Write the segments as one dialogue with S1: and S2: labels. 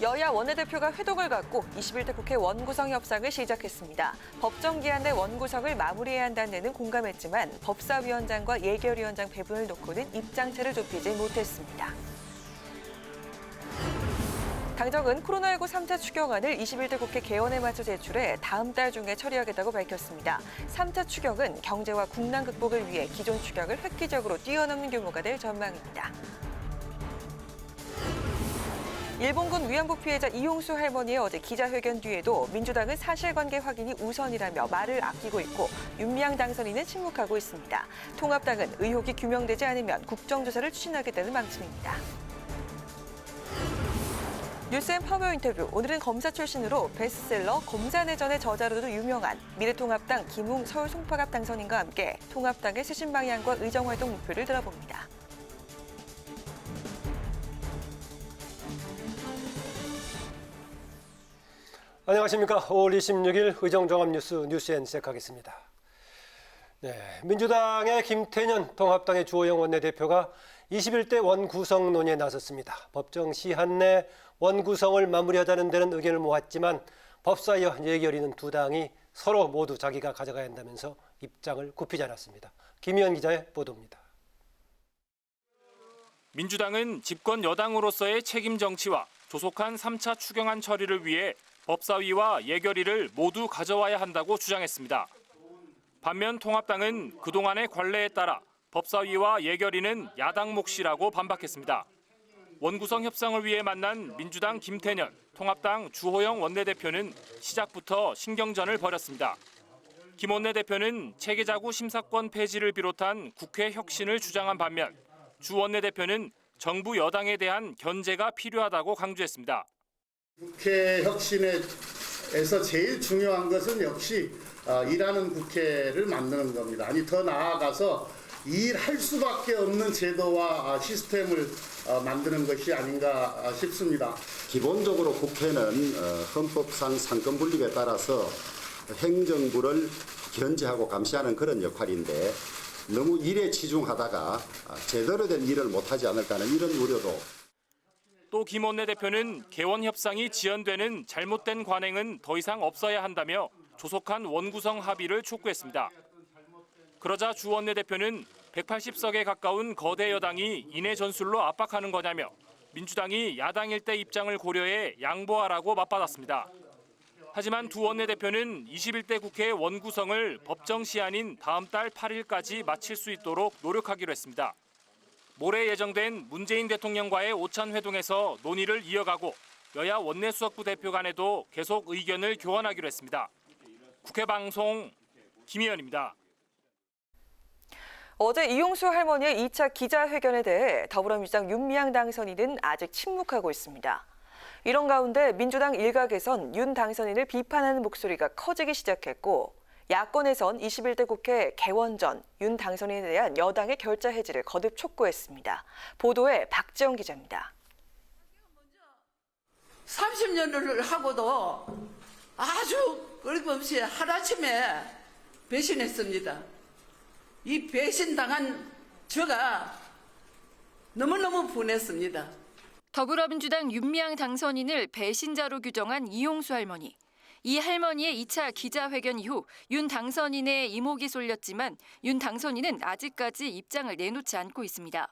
S1: 여야 원내대표가 회동을 갖고 21대 국회 원구성 협상을 시작했습니다. 법정 기한 내 원구성을 마무리해야 한다는 데는 공감했지만 법사위원장과 예결위원장 배분을 놓고는 입장차를 좁히지 못했습니다. 당정은 코로나19 3차 추경안을 21대 국회 개원에 맞춰 제출해 다음 달 중에 처리하겠다고 밝혔습니다. 3차 추경은 경제와 국난 극복을 위해 기존 추경을 획기적으로 뛰어넘는 규모가 될 전망입니다. 일본군 위안부 피해자 이용수 할머니의 어제 기자회견 뒤에도 민주당은 사실관계 확인이 우선이라며 말을 아끼고 있고 윤미향 당선인은 침묵하고 있습니다. 통합당은 의혹이 규명되지 않으면 국정조사를 추진하겠다는 방침입니다. 뉴스앤 파워 인터뷰, 오늘은 검사 출신으로 베스트셀러 검사내전의 저자로도 유명한 미래통합당 김웅 서울 송파갑 당선인과 함께 통합당의 쇄신 방향과 의정활동 목표를 들어봅니다.
S2: 안녕하십니까. 5월 26일 의정종합뉴스 뉴스엔 시작하겠습니다. 민주당의 김태년, 통합당의 주호영 원내대표가 21대 원구성 논의에 나섰습니다. 법정 시한 내 원구성을 마무리하자는 데는 의견을 모았지만 법사위와 예결위는 두 당이 서로 모두 자기가 가져가야 한다면서 입장을 굽히지 않았습니다. 김희연 기자의 보도입니다.
S3: 민주당은 집권 여당으로서의 책임 정치와 조속한 3차 추경안 처리를 위해 법사위와 예결위를 모두 가져와야 한다고 주장했습니다. 반면 통합당은 그동안의 관례에 따라 법사위와 예결위는 야당 몫이라고 반박했습니다. 원구성 협상을 위해 만난 민주당 김태년, 통합당 주호영 원내대표는 시작부터 신경전을 벌였습니다. 김 원내대표는 체계자구 심사권 폐지를 비롯한 국회 혁신을 주장한 반면 주 원내대표는 정부 여당에 대한 견제가 필요하다고 강조했습니다.
S4: 국회 혁신에서 제일 중요한 것은 역시 일하는 국회를 만드는 겁니다. 아니 더 나아가서 일할 수밖에 없는 제도와 시스템을 만드는 것이 아닌가 싶습니다.
S5: 기본적으로 국회는 헌법상 상권분립에 따라서 행정부를 견제하고 감시하는 그런 역할인데 너무 일에 치중하다가 제대로 된 일을 못하지 않을까 하는 이런 우려도.
S3: 또 김 원내대표는 개원 협상이 지연되는 잘못된 관행은 더 이상 없어야 한다며 조속한 원구성 합의를 촉구했습니다. 그러자 주 원내대표는 180석에 가까운 거대 여당이 인해 전술로 압박하는 거냐며 민주당이 야당일 때 입장을 고려해 양보하라고 맞받았습니다. 하지만 두 원내대표는 21대 국회 원구성을 법정 시한인 다음 달 8일까지 마칠 수 있도록 노력하기로 했습니다. 모레 예정된 문재인 대통령과의 오찬 회동에서 논의를 이어가고 여야 원내수석부 대표 간에도 계속 의견을 교환하기로 했습니다. 국회 방송 김희연입니다.
S1: 어제 이용수 할머니의 2차 기자회견에 대해 더불어민주당 윤미향 당선인은 아직 침묵하고 있습니다. 이런 가운데 민주당 일각에선 윤 당선인을 비판하는 목소리가 커지기 시작했고 야권에선 21대 국회 개원 전 윤 당선인에 대한 여당의 결자 해지를 거듭 촉구했습니다. 보도에 박지영 기자입니다.
S6: 30년을 하고도 아주 어림없이 하루아침에 배신했습니다. 이 배신당한 저가 너무너무 분했습니다.
S7: 더불어민주당 윤미향 당선인을 배신자로 규정한 이용수 할머니. 이 할머니의 2차 기자회견 이후 윤 당선인의 이목이 쏠렸지만 윤 당선인은 아직까지 입장을 내놓지 않고 있습니다.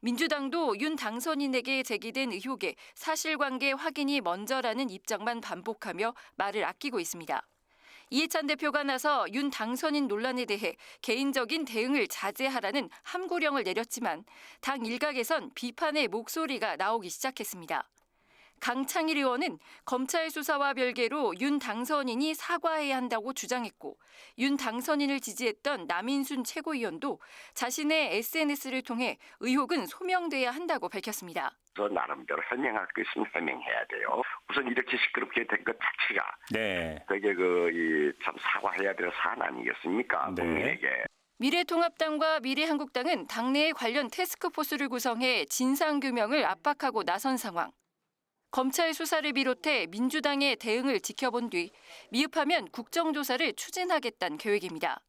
S7: 민주당도 윤 당선인에게 제기된 의혹에 사실관계 확인이 먼저라는 입장만 반복하며 말을 아끼고 있습니다. 이해찬 대표가 나서 윤 당선인 논란에 대해 개인적인 대응을 자제하라는 함구령을 내렸지만 당 일각에선 비판의 목소리가 나오기 시작했습니다. 강창일 의원은 검찰 수사와 별개로 윤 당선인이 사과해야 한다고 주장했고 윤 당선인을 지지했던 남인순 최고위원도 자신의 SNS를 통해 의혹은 소명돼야 한다고 밝혔습니다.
S8: 나름대로 해명할 것 있으면 해명해야 돼요. 우선 이렇게 시끄럽게 된 것 자체가 되게 참 사과해야 될 사안 아니겠습니까? 국민에게.
S7: 미래통합당과 미래한국당은 당내에 관련 태스크포스를 구성해 진상규명을 압박하고 나선 상황. 검찰 수사를 비롯해 민주당의 대응을 지켜본 뒤 미흡하면 국정조사를 추진하겠다는 계획입니다.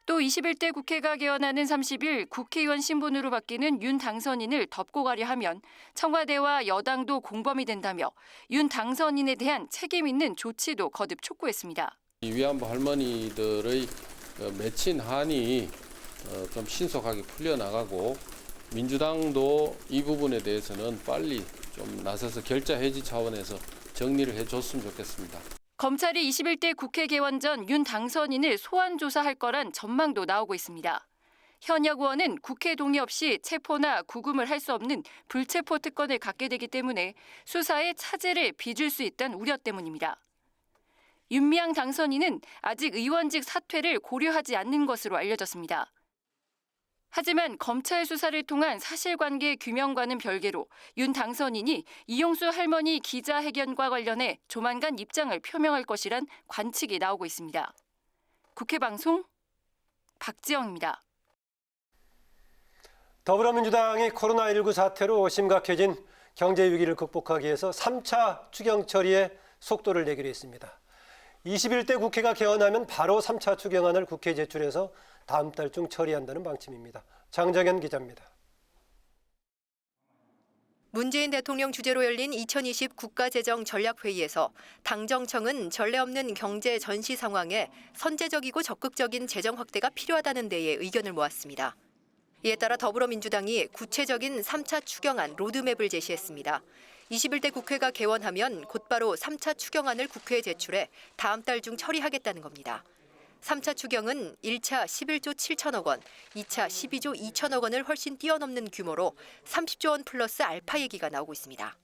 S7: 또 21대 국회가 개원하는 30일 국회의원 신분으로 바뀌는 윤 당선인을 덮고 가려 하면 청와대와 여당도 공범이 된다며 윤 당선인에 대한 책임 있는 조치도 거듭 촉구했습니다.
S9: 이 위안부 할머니들의 맺힌 한이 좀 신속하게 풀려나가고 민주당도 이 부분에 대해서는 빨리 좀 나서서 결자 해지 차원에서 정리를 해줬으면 좋겠습니다.
S7: 검찰이 21대 국회 개원 전 윤 당선인을 소환 조사할 거란 전망도 나오고 있습니다. 현역 의원은 국회 동의 없이 체포나 구금을 할 수 없는 불체포 특권을 갖게 되기 때문에 수사에 차질을 빚을 수 있다는 우려 때문입니다. 윤미향 당선인은 아직 의원직 사퇴를 고려하지 않는 것으로 알려졌습니다. 하지만 검찰 수사를 통한 사실관계 규명과는 별개로 윤 당선인이 이용수 할머니 기자회견과 관련해 조만간 입장을 표명할 것이란 관측이 나오고 있습니다. 국회방송 박지영입니다.
S2: 더불어민주당이 코로나19 사태로 심각해진 경제 위기를 극복하기 위해서 3차 추경 처리에 속도를 내기로 했습니다. 21대 국회가 개원하면 바로 3차 추경안을 국회에 제출해서 다음 달 중 처리한다는 방침입니다. 장정현 기자입니다.
S10: 문재인 대통령 주재로 열린 2020 국가재정전략회의에서 당정청은 전례 없는 경제 전시 상황에 선제적이고 적극적인 재정 확대가 필요하다는 데에 의견을 모았습니다. 이에 따라 더불어민주당이 구체적인 3차 추경안 로드맵을 제시했습니다. 21대 국회가 개원하면 곧바로 3차 추경안을 국회에 제출해 다음 달 중 처리하겠다는 겁니다. 3차 추경은 1차 11조 7천억 원, 2차 12조 2천억 원을 훨씬 뛰어넘는 규모로 30조 원 플러스 알파 얘기가 나오고 있습니다.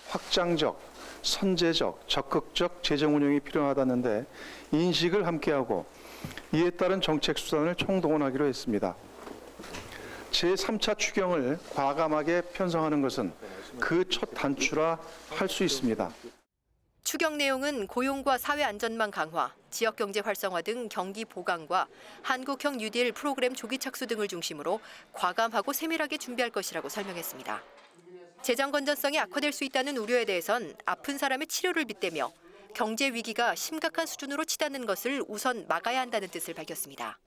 S11: 확장적, 선제적, 적극적 재정 운영이 필요하다는데 인식을 함께하고 이에 따른 정책 수단을 총동원하기로 했습니다. 제3차 추경을 과감하게 편성하는 것은 그 첫 단추라 할 수 있습니다.
S10: 추경 내용은 고용과 사회 안전망 강화, 지역 경제 활성화 등 경기 보강과 한국형 뉴딜 프로그램 조기 착수 등을 중심으로 과감하고 세밀하게 준비할 것이라고 설명했습니다. 재정 건전성이 악화될 수 있다는 우려에 대해선 아픈 사람의 치료를 빗대며 경제 위기가 심각한 수준으로 치닫는 것을 우선 막아야 한다는 뜻을 밝혔습니다.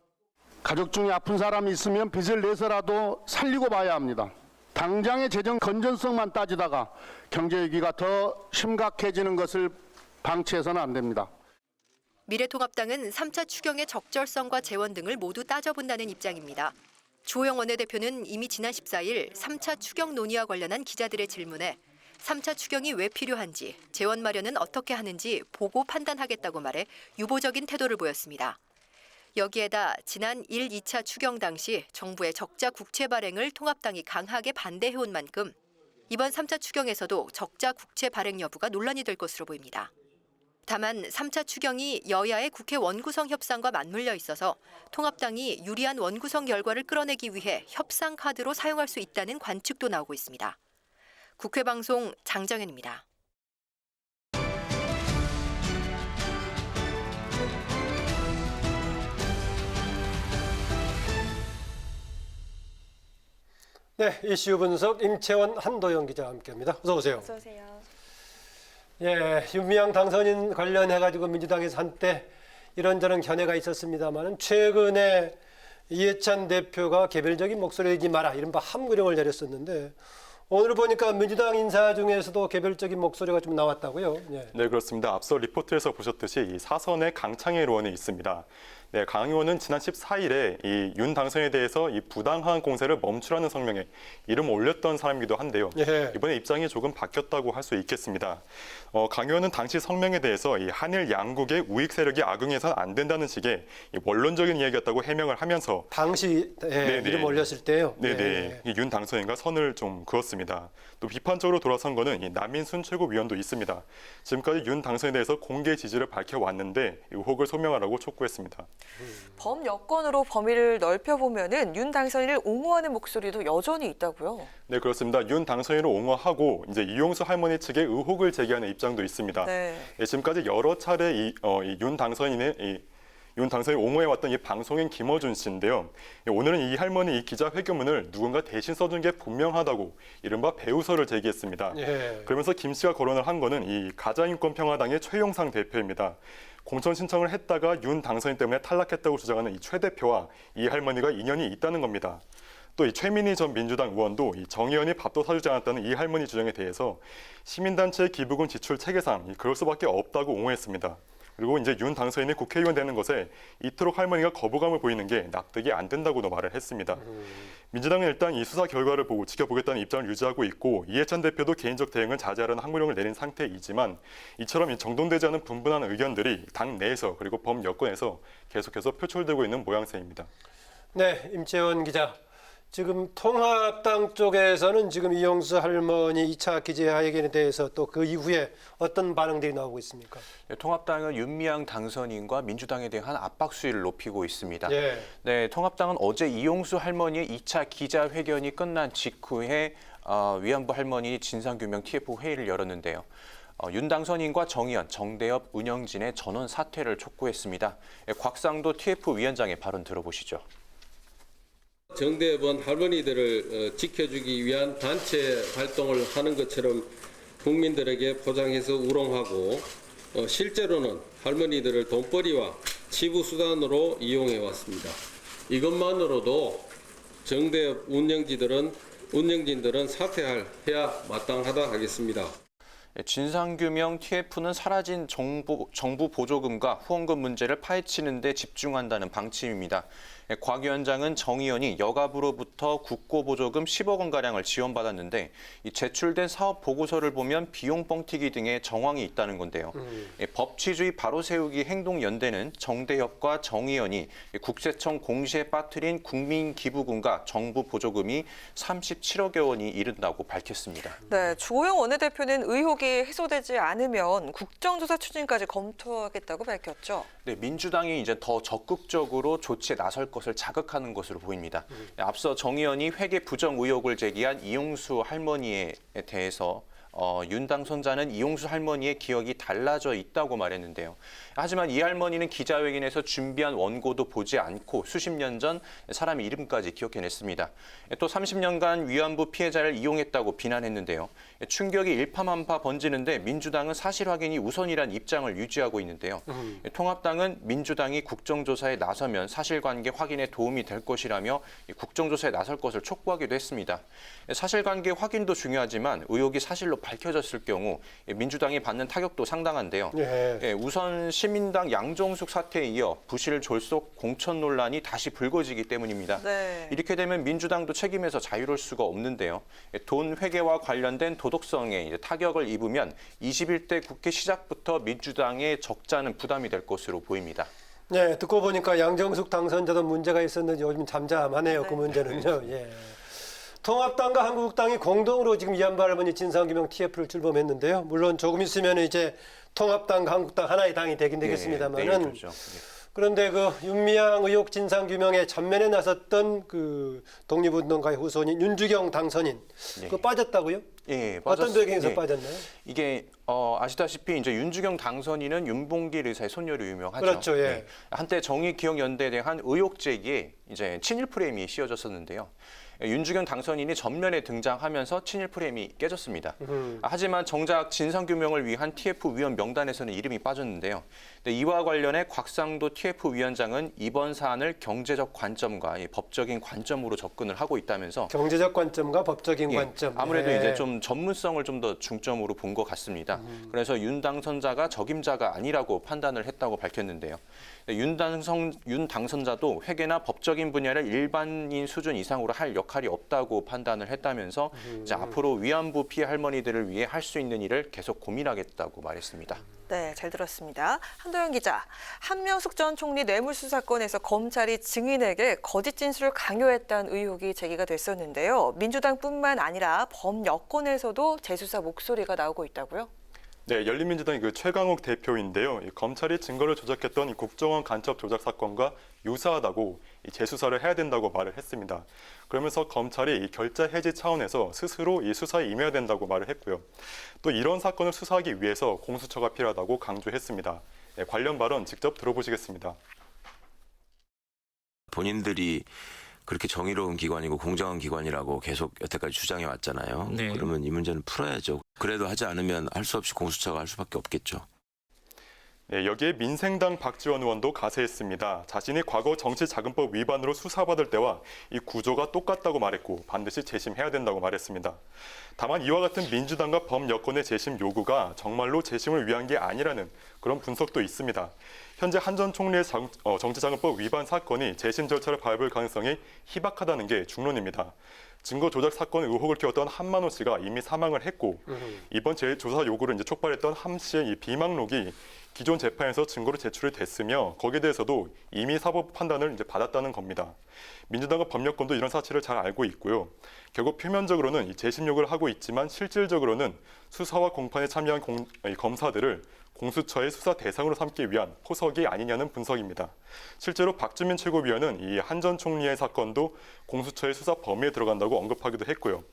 S4: 가족 중에 아픈 사람이 있으면 빚을 내서라도 살리고 봐야 합니다. 당장의 재정 건전성만 따지다가 경제 위기가 더 심각해지는 것을 방치해서는 안 됩니다.
S10: 미래통합당은 3차 추경의 적절성과 재원 등을 모두 따져본다는 입장입니다. 주호영 원내대표는 이미 지난 14일 3차 추경 논의와 관련한 기자들의 질문에 3차 추경이 왜 필요한지, 재원 마련은 어떻게 하는지 보고 판단하겠다고 말해 유보적인 태도를 보였습니다. 여기에다 지난 1, 2차 추경 당시 정부의 적자 국채 발행을 통합당이 강하게 반대해온 만큼 이번 3차 추경에서도 적자 국채 발행 여부가 논란이 될 것으로 보입니다. 다만 3차 추경이 여야의 국회 원구성 협상과 맞물려 있어서 통합당이 유리한 원구성 결과를 끌어내기 위해 협상 카드로 사용할 수 있다는 관측도 나오고 있습니다. 국회방송 장정현입니다.
S2: 네, 이슈 분석 임채원, 한도영 기자와 함께합니다. 어서 오세요.
S1: 어서 오세요.
S2: 예, 윤미향 당선인 관련해가지고 민주당에서 한때 이런저런 견해가 있었습니다만 최근에 이해찬 대표가 개별적인 목소리 내지 마라 이른바 함구령을 내렸었는데 오늘 보니까 민주당 인사 중에서도 개별적인 목소리가 좀 나왔다고요? 예.
S12: 네, 그렇습니다. 앞서 리포트에서 보셨듯이 이 사선에 강창일 의원이 있습니다. 네, 강 의원은 지난 14일에 이 윤 당선인에 대해서 이 부당한 공세를 멈추라는 성명에 이름을 올렸던 사람이기도 한데요.
S2: 예.
S12: 이번에 입장이 조금 바뀌었다고 할 수 있겠습니다. 강 의원은 당시 성명에 대해서 이 한일 양국의 우익 세력이 악용해서는 안 된다는 식의 이 원론적인 이야기였다고 해명을 하면서
S2: 당시 이름 올렸을 때요.
S12: 네네. 이 윤 당선인과 선을 좀 그었습니다. 또 비판적으로 돌아선 거는 이 남인순 최고위원도 있습니다. 지금까지 윤 당선인에 대해서 공개 지지를 밝혀왔는데 의혹을 소명하라고 촉구했습니다.
S1: 범여권으로 범위를 넓혀보면은 윤 당선인을 옹호하는 목소리도 여전히 있다고요?
S12: 네, 그렇습니다. 윤 당선인을 옹호하고 이제 이용수 할머니 측에 의혹을 제기하는 입장도 있습니다.
S1: 네.
S12: 네, 지금까지 여러 차례 윤 당선인의 윤 당선인이 옹호해왔던 이 방송인 김어준 씨인데요. 오늘은 이 할머니 이 기자회견문을 누군가 대신 써준 게 분명하다고 이른바 배우설을 제기했습니다.
S2: 예.
S12: 그러면서 김 씨가 거론을 한 거는 이 가자인권평화당의 최용상 대표입니다. 공천 신청을 했다가 윤 당선인 때문에 탈락했다고 주장하는 이 최 대표와 이 할머니가 인연이 있다는 겁니다. 또 이 최민희 전 민주당 의원도 이 정 의원이 밥도 사주지 않았다는 이 할머니 주장에 대해서 시민단체 기부금 지출 체계상 그럴 수밖에 없다고 옹호했습니다. 그리고 이제 윤 당선인이 국회의원 되는 것에 이토록 할머니가 거부감을 보이는 게 납득이 안 된다고도 말을 했습니다. 민주당은 일단 이 수사 결과를 보고 지켜보겠다는 입장을 유지하고 있고 이해찬 대표도 개인적 대응은 자제하라는 항목령을 내린 상태이지만 이처럼 이 정돈되지 않은 분분한 의견들이 당 내에서 그리고 범 여권에서 계속해서 표출되고 있는 모양새입니다.
S2: 네, 임채원 기자. 지금 통합당 쪽에서는 지금 이용수 할머니 2차 기자회견에 대해서 또 그 이후에 어떤 반응들이 나오고 있습니까?
S13: 통합당은 윤미향 당선인과 민주당에 대한 압박 수위를 높이고 있습니다.
S2: 예.
S13: 네, 통합당은 어제 이용수 할머니의 2차 기자회견이 끝난 직후에 위안부 할머니 진상규명 TF 회의를 열었는데요. 윤 당선인과 정의연, 정대협, 운영진의 전원 사퇴를 촉구했습니다. 곽상도 TF 위원장의 발언 들어보시죠.
S9: 정대협은 할머니들을 지켜주기 위한 단체 활동을 하는 것처럼 국민들에게 포장해서 우롱하고 실제로는 할머니들을 돈벌이와 치부 수단으로 이용해 왔습니다. 이것만으로도 정대협 운영진들은 사퇴해야 마땅하다 하겠습니다.
S13: 진상규명 TF는 사라진 정부 보조금과 후원금 문제를 파헤치는 데 집중한다는 방침입니다. 곽 위원장은 정 의원이 여가부로부터 국고보조금 10억 원가량을 지원받았는데 이 제출된 사업 보고서를 보면 비용 뻥튀기 등의 정황이 있다는 건데요. 법치주의 바로세우기 행동연대는 정대협과 정 의원이 국세청 공시에 빠뜨린 국민기부금과 정부 보조금이 37억여 원이 이른다고 밝혔습니다.
S1: 네, 주호영 원내대표는 의혹이 해소되지 않으면 국정조사 추진까지 검토하겠다고 밝혔죠.
S13: 네, 민주당이 이제 더 적극적으로 조치에 나설 것을 자극하는 것으로 보입니다. 앞서 정 의원이 회계 부정 의혹을 제기한 이용수 할머니에 대해서 윤 당선자는 이용수 할머니의 기억이 달라져 있다고 말했는데요. 하지만 이 할머니는 기자회견에서 준비한 원고도 보지 않고 수십 년 전 사람의 이름까지 기억해냈습니다. 또 30년간 위안부 피해자를 이용했다고 비난했는데요. 충격이 일파만파 번지는데 민주당은 사실 확인이 우선이란 입장을 유지하고 있는데요. 통합당은 민주당이 국정조사에 나서면 사실관계 확인에 도움이 될 것이라며 국정조사에 나설 것을 촉구하기도 했습니다. 사실관계 확인도 중요하지만 의혹이 사실로 밝혀졌을 경우 민주당이 받는 타격도 상당한데요.
S2: 예.
S13: 우선 시민당 양정숙 사태에 이어 부실 졸속 공천 논란이 다시 불거지기 때문입니다.
S1: 네.
S13: 이렇게 되면 민주당도 책임에서 자유로울 수가 없는데요. 돈 회계와 관련된 도덕성에 타격을 입으면 21대 국회 시작부터 민주당의 적자는 부담이 될 것으로 보입니다.
S2: 네, 듣고 보니까 양정숙 당선자도 문제가 있었는지 요즘 잠잠하네요.
S1: 네.
S2: 그 문제는요. 예. 통합당과 한국당이 공동으로 지금 위안부 할머니 진상규명 TF를 출범했는데요. 물론 조금 있으면 이제 통합당과 한국당 하나의 당이 되긴 되겠습니다만은. 그런데 그 윤미향 의혹 진상규명에 전면에 나섰던 그 독립운동가의 후손인 윤주경 당선인 그 빠졌다고요?
S13: 예,
S2: 어떤 배경에서 빠졌나요?
S13: 이게 아시다시피 이제 윤주경 당선인은 윤봉길 의사의 손녀로 유명하죠.
S2: 그렇죠. 예.
S13: 한때 정의기억연대에 대한 의혹 제기에 이제 친일 프레임이 씌워졌었는데요. 윤주경 당선인이 전면에 등장하면서 친일 프레임이 깨졌습니다. 하지만 정작 진상규명을 위한 TF 위원 명단에서는 이름이 빠졌는데요. 이와 관련해 곽상도 TF 위원장은 이번 사안을 경제적 관점과 법적인 관점으로 접근을 하고 있다면서
S2: 경제적 관점과 법적인 관점.
S13: 아무래도
S2: 예.
S13: 이제 좀 전문성을 좀 더 중점으로 본 것 같습니다. 그래서 윤 당선자가 적임자가 아니라고 판단을 했다고 밝혔는데요. 윤 당선자도 회계나 법적인 분야를 일반인 수준 이상으로 할 역할이 없다고 판단을 했다면서 이제 앞으로 위안부 피해 할머니들을 위해 할 수 있는 일을 계속 고민하겠다고 말했습니다.
S1: 네, 잘 들었습니다. 한도영 기자, 한명숙 전 총리 뇌물수수 사건에서 검찰이 증인에게 거짓 진술을 강요했다는 의혹이 제기가 됐었는데요. 민주당뿐만 아니라 범여권에서도 재수사 목소리가 나오고 있다고요?
S12: 네, 열린민주당의 그 최강욱 대표인데요. 검찰이 증거를 조작했던 이 국정원 간첩 조작 사건과 유사하다고 재수사를 해야 된다고 말을 했습니다. 그러면서 검찰이 이 결자 해지 차원에서 스스로 이 수사에 임해야 된다고 말을 했고요. 또 이런 사건을 수사하기 위해서 공수처가 필요하다고 강조했습니다. 네, 관련 발언 직접 들어보시겠습니다.
S14: 본인들이 그렇게 정의로운 기관이고 공정한 기관이라고 계속 여태까지 주장해 왔잖아요.
S15: 네.
S14: 그러면 이 문제는 풀어야죠. 그래도 하지 않으면 할 수 없이 공수처가 할 수밖에 없겠죠.
S12: 네, 여기에 민생당 박지원 의원도 가세했습니다. 자신이 과거 정치자금법 위반으로 수사받을 때와 이 구조가 똑같다고 말했고 반드시 재심해야 된다고 말했습니다. 다만 이와 같은 민주당과 범여권의 재심 요구가 정말로 재심을 위한 게 아니라는 그런 분석도 있습니다. 현재 한 전 총리의 정치자금법 위반 사건이 재심 절차를 밟을 가능성이 희박하다는 게 중론입니다. 증거 조작 사건 의혹을 키웠던 한만호 씨가 이미 사망을 했고 이번 재조사 요구를 이제 촉발했던 함 씨의 이 비망록이 기존 재판에서 증거로 제출이 됐으며 거기에 대해서도 이미 사법 판단을 이제 받았다는 겁니다. 민주당과 법여권도 이런 사실을 잘 알고 있고요. 결국 표면적으로는 이 재심 요구를 하고 있지만 실질적으로는 수사와 공판에 참여한 검사들을 공수처의 수사 대상으로 삼기 위한 포석이 아니냐는 분석입니다. 실제로 박주민 최고위원은 이 한 전 총리의 사건도 공수처의 수사 범위에 들어간다고 언급하기도 했고요.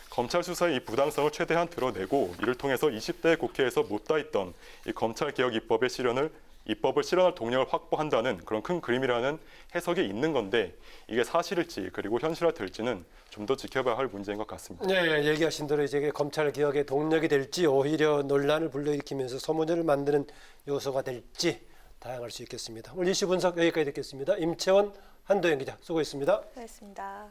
S12: 검찰 수사의 이 부당성을 최대한 드러내고 이를 통해서 20대 국회에서 못다했던 이 검찰개혁 입법을 실현할 동력을 확보한다는 그런 큰 그림이라는 해석이 있는 건데 이게 사실일지 그리고 현실화될지는 좀 더 지켜봐야 할 문제인 것 같습니다.
S2: 네, 얘기하신 대로 이제 검찰개혁의 동력이 될지 오히려 논란을 불러일으키면서 소모전을 만드는 요소가 될지 다양할 수 있겠습니다. 오늘 이슈 분석 여기까지 듣겠습니다. 임채원, 한도영 기자 수고했습니다.
S1: 고맙습니다.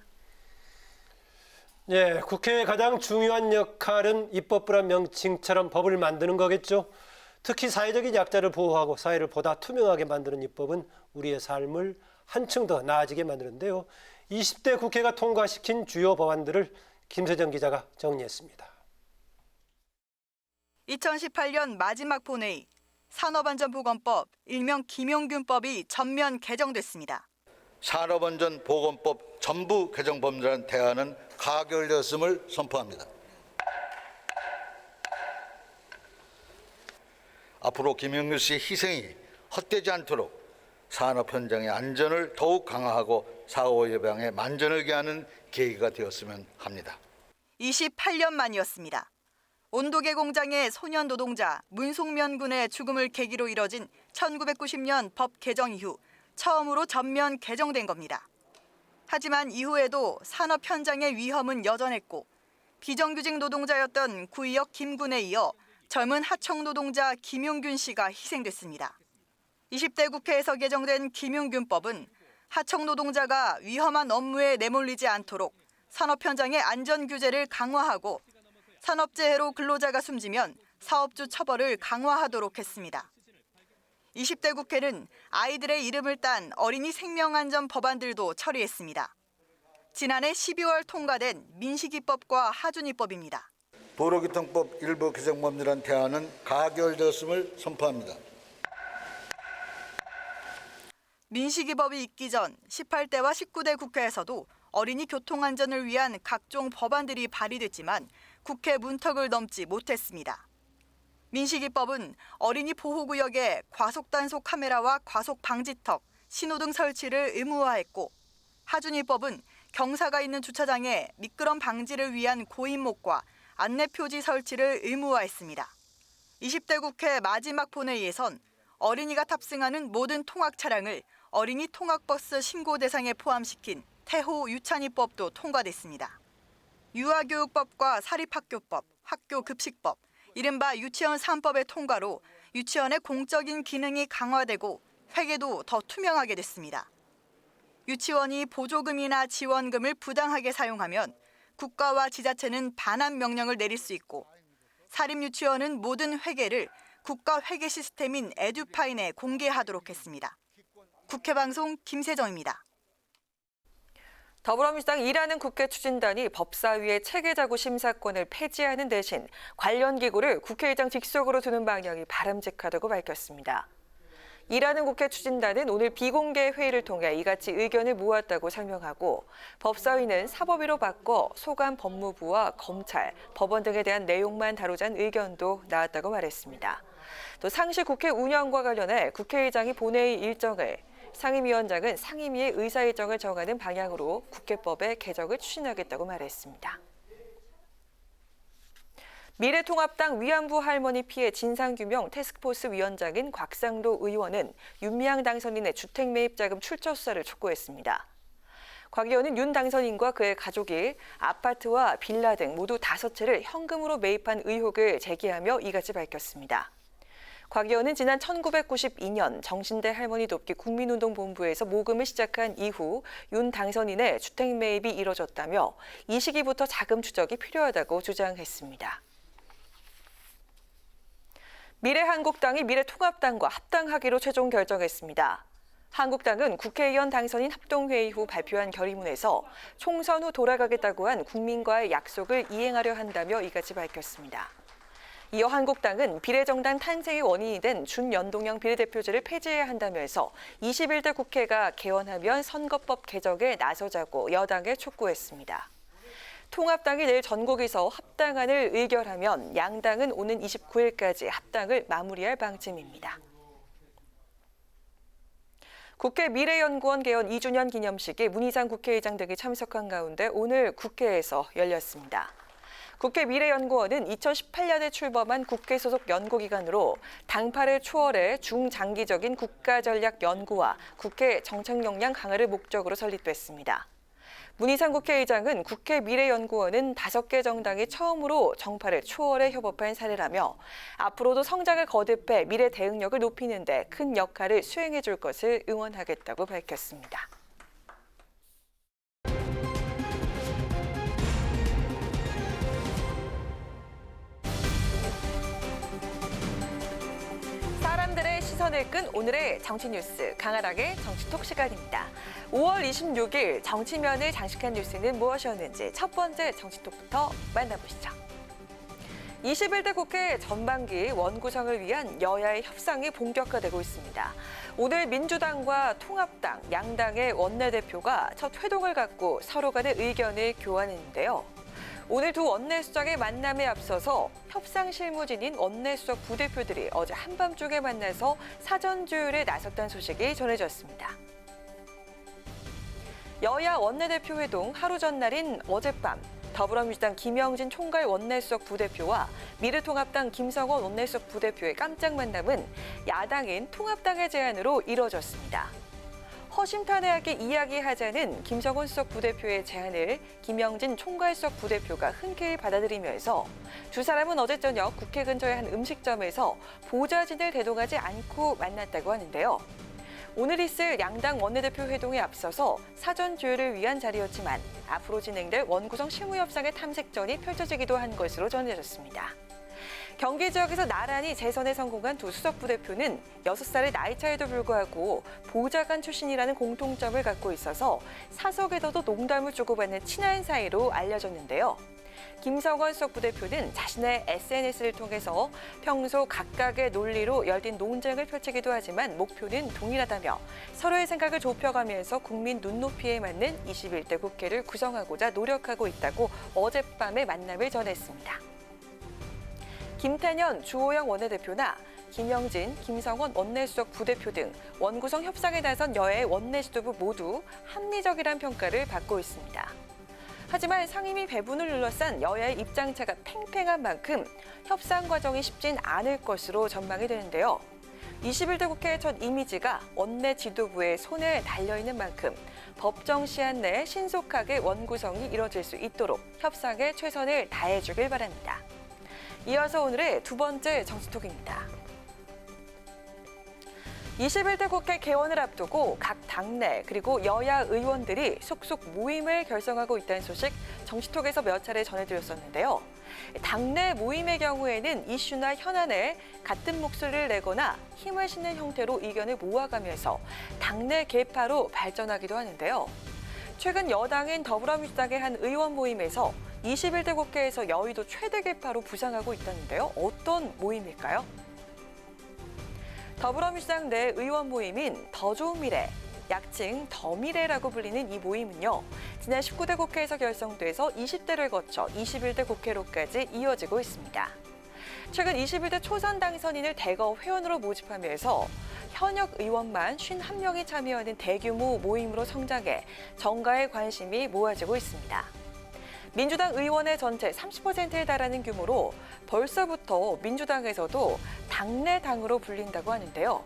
S2: 네, 국회의 가장 중요한 역할은 입법부란 명칭처럼 법을 만드는 거겠죠. 특히 사회적인 약자를 보호하고 사회를 보다 투명하게 만드는 입법은 우리의 삶을 한층 더 나아지게 만드는데요. 20대 국회가 통과시킨 주요 법안들을 김세정 기자가 정리했습니다.
S16: 2018년 마지막 본회의, 산업안전보건법, 일명 김용균법이 전면 개정됐습니다.
S17: 산업안전보건법 전부 개정 법률안 대안은 가결되었음을 선포합니다. 앞으로 김용균 씨의 희생이 헛되지 않도록 산업 현장의 안전을 더욱 강화하고 사고 예방에 만전을 기하는 계기가 되었으면 합니다.
S16: 28년 만이었습니다. 온도계 공장의 소년 노동자 문송면 군의 죽음을 계기로 이뤄진 1990년 법 개정 이후 처음으로 전면 개정된 겁니다. 하지만 이후에도 산업 현장의 위험은 여전했고 비정규직 노동자였던 구의역 김군에 이어 젊은 하청 노동자 김용균 씨가 희생됐습니다. 20대 국회에서 개정된 김용균법은 하청 노동자가 위험한 업무에 내몰리지 않도록 산업 현장의 안전 규제를 강화하고 산업재해로 근로자가 숨지면 사업주 처벌을 강화하도록 했습니다. 20대 국회는 아이들의 이름을 딴 어린이 생명안전 법안들도 처리했습니다. 지난해 12월 통과된 민식이법과 하준이법입니다.
S17: 도로교통법 일부 개정 법률안 대안은 가결되었음을 선포합니다.
S16: 민식이법이 있기 전 18대와 19대 국회에서도 어린이 교통안전을 위한 각종 법안들이 발의됐지만 국회 문턱을 넘지 못했습니다. 민식이법은 어린이 보호구역에 과속단속 카메라와 과속 방지턱, 신호등 설치를 의무화했고 하준이법은 경사가 있는 주차장에 미끄럼 방지를 위한 고인목과 안내표지 설치를 의무화했습니다. 20대 국회 마지막 본회의에선 어린이가 탑승하는 모든 통학 차량을 어린이 통학버스 신고 대상에 포함시킨 태호 유찬이법도 통과됐습니다. 유아교육법과 사립학교법, 학교급식법, 이른바 유치원 3법의 통과로 유치원의 공적인 기능이 강화되고 회계도 더 투명하게 됐습니다. 유치원이 보조금이나 지원금을 부당하게 사용하면 국가와 지자체는 반환 명령을 내릴 수 있고 사립유치원은 모든 회계를 국가 회계 시스템인 에듀파인에 공개하도록 했습니다. 국회방송 김세정입니다.
S1: 더불어민주당 일하는 국회 추진단이 법사위의 체계자구 심사권을 폐지하는 대신 관련 기구를 국회의장 직속으로 두는 방향이 바람직하다고 밝혔습니다. 일하는 국회 추진단은 오늘 비공개 회의를 통해 이같이 의견을 모았다고 설명하고 법사위는 사법위로 바꿔 소관 법무부와 검찰, 법원 등에 대한 내용만 다루자는 의견도 나왔다고 말했습니다. 또 상시 국회 운영과 관련해 국회의장이 본회의 일정을, 상임위원장은 상임위의 의사일정을 정하는 방향으로 국회법의 개정을 추진하겠다고 말했습니다. 미래통합당 위안부 할머니 피해 진상규명 태스크포스 위원장인 곽상도 의원은 윤미향 당선인의 주택 매입 자금 출처 수사를 촉구했습니다. 곽 의원은 윤 당선인과 그의 가족이 아파트와 빌라 등 모두 5채를 현금으로 매입한 의혹을 제기하며 이같이 밝혔습니다. 곽 의원은 지난 1992년 정신대 할머니 돕기 국민운동본부에서 모금을 시작한 이후 윤 당선인의 주택 매입이 이뤄졌다며 이 시기부터 자금 추적이 필요하다고 주장했습니다. 미래한국당이 미래통합당과 합당하기로 최종 결정했습니다. 한국당은 국회의원 당선인 합동회의 후 발표한 결의문에서 총선 후 돌아가겠다고 한 국민과의 약속을 이행하려 한다며 이같이 밝혔습니다. 이어 한국당은 비례정당 탄생의 원인이 된 준연동형 비례대표제를 폐지해야 한다면서 21대 국회가 개원하면 선거법 개정에 나서자고 여당에 촉구했습니다. 통합당이 내일 전국에서 합당안을 의결하면 양당은 오는 29일까지 합당을 마무리할 방침입니다. 국회 미래연구원 개원 2주년 기념식에 문희상 국회의장 등이 참석한 가운데 오늘 국회에서 열렸습니다. 국회 미래연구원은 2018년에 출범한 국회 소속 연구기관으로 당파를 초월해 중장기적인 국가전략 연구와 국회 정책 역량 강화를 목적으로 설립됐습니다. 문희상 국회의장은 국회 미래연구원은 5개 정당이 처음으로 정파를 초월해 협업한 사례라며 앞으로도 성장을 거듭해 미래 대응력을 높이는 데 큰 역할을 수행해 줄 것을 응원하겠다고 밝혔습니다. 사람들의 시선을 끈 오늘의 정치 뉴스, 강아락의 정치톡 시간입니다. 5월 26일 정치면을 장식한 뉴스는 무엇이었는지 첫 번째 정치톡부터 만나보시죠. 21대 국회 전반기 원구성을 위한 여야의 협상이 본격화되고 있습니다. 오늘 민주당과 통합당, 양당의 원내대표가 첫 회동을 갖고 서로 간의 의견을 교환했는데요. 오늘 두 원내수석의 만남에 앞서서 협상 실무진인 원내수석 부대표들이 어제 한밤중에 만나서 사전 조율에 나섰다는 소식이 전해졌습니다. 여야 원내대표 회동 하루 전날인 어젯밤 더불어민주당 김영진 총괄 원내수석 부대표와 미래통합당 김성원 원내수석 부대표의 깜짝 만남은 야당인 통합당의 제안으로 이뤄졌습니다. 허심탄회하게 이야기하자는 김성원 수석 부대표의 제안을 김영진 총괄수석 부대표가 흔쾌히 받아들이면서 두 사람은 어제 저녁 국회 근처의 한 음식점에서 보좌진을 대동하지 않고 만났다고 하는데요. 오늘 있을 양당 원내대표 회동에 앞서서 사전 조율을 위한 자리였지만 앞으로 진행될 원구성 실무협상의 탐색전이 펼쳐지기도 한 것으로 전해졌습니다. 경기 지역에서 나란히 재선에 성공한 두 수석 부대표는 6살의 나이 차이도 불구하고 보좌관 출신이라는 공통점을 갖고 있어서 사석에서도 농담을 주고받는 친한 사이로 알려졌는데요. 김성원 수석 부대표는 자신의 SNS를 통해서 평소 각각의 논리로 열띤 논쟁을 펼치기도 하지만 목표는 동일하다며 서로의 생각을 좁혀가면서 국민 눈높이에 맞는 21대 국회를 구성하고자 노력하고 있다고 어젯밤에 만남을 전했습니다. 김태년, 주호영 원내대표나 김영진, 김성원 원내수석 부대표 등 원구성 협상에 나선 여야의 원내 지도부 모두 합리적이란 평가를 받고 있습니다. 하지만 상임위 배분을 둘러싼 여야의 입장차가 팽팽한 만큼 협상 과정이 쉽진 않을 것으로 전망이 되는데요. 21대 국회의 첫 이미지가 원내 지도부의 손에 달려있는 만큼 법정 시한 내에 신속하게 원구성이 이뤄질 수 있도록 협상에 최선을 다해주길 바랍니다. 이어서 오늘의 두 번째 정치톡입니다. 21대 국회 개원을 앞두고 각 당내 그리고 여야 의원들이 속속 모임을 결성하고 있다는 소식 정치톡에서 몇 차례 전해드렸었는데요. 당내 모임의 경우에는 이슈나 현안에 같은 목소리를 내거나 힘을 싣는 형태로 의견을 모아가면서 당내 계파로 발전하기도 하는데요. 최근 여당인 더불어민주당의 한 의원 모임에서 21대 국회에서 여의도 최대 계파로 부상하고 있다는데요. 어떤 모임일까요? 더불어민주당 내 의원 모임인 더 좋은 미래, 약칭 더미래라고 불리는 이 모임은요. 지난 19대 국회에서 결성돼서 20대를 거쳐 21대 국회로까지 이어지고 있습니다. 최근 21대 초선 당선인을 대거 회원으로 모집하면서 현역 의원만 51명이 참여하는 대규모 모임으로 성장해 정가의 관심이 모아지고 있습니다. 민주당 의원의 전체 30%에 달하는 규모로 벌써부터 민주당에서도 당내 당으로 불린다고 하는데요.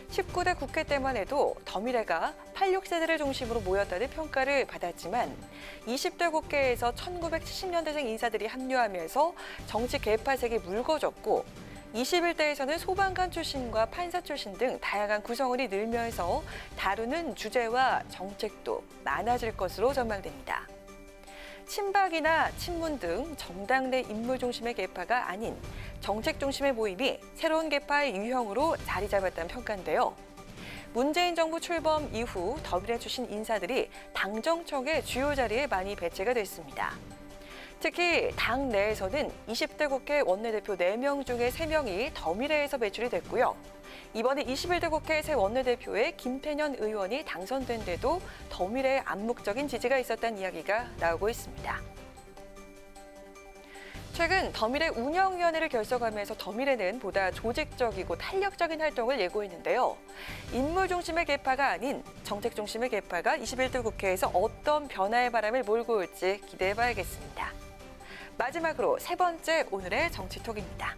S1: 19대 국회 때만 해도 더미래가 86세대를 중심으로 모였다는 평가를 받았지만 20대 국회에서 1970년대생 인사들이 합류하면서 정치 개파색이 묽어졌고 21대에서는 소방관 출신과 판사 출신 등 다양한 구성원이 늘면서 다루는 주제와 정책도 많아질 것으로 전망됩니다. 친박이나 친문 등 정당 내 인물 중심의 개파가 아닌 정책 중심의 모임이 새로운 개파의 유형으로 자리 잡았다는 평가인데요. 문재인 정부 출범 이후 더미래 출신 인사들이 당정청의 주요 자리에 많이 배치가 됐습니다. 특히 당 내에서는 20대 국회 원내대표 4명 중에 3명이 더미래에서 배출이 됐고요. 이번에 21대 국회 새 원내대표에 김태년 의원이 당선된 데도 더미래의 암묵적인 지지가 있었다는 이야기가 나오고 있습니다. 최근 더미래 운영위원회를 결성하면서 더미래는 보다 조직적이고 탄력적인 활동을 예고했는데요. 인물 중심의 개파가 아닌 정책 중심의 개파가 21대 국회에서 어떤 변화의 바람을 몰고 올지 기대해봐야겠습니다. 마지막으로 세 번째 오늘의 정치톡입니다.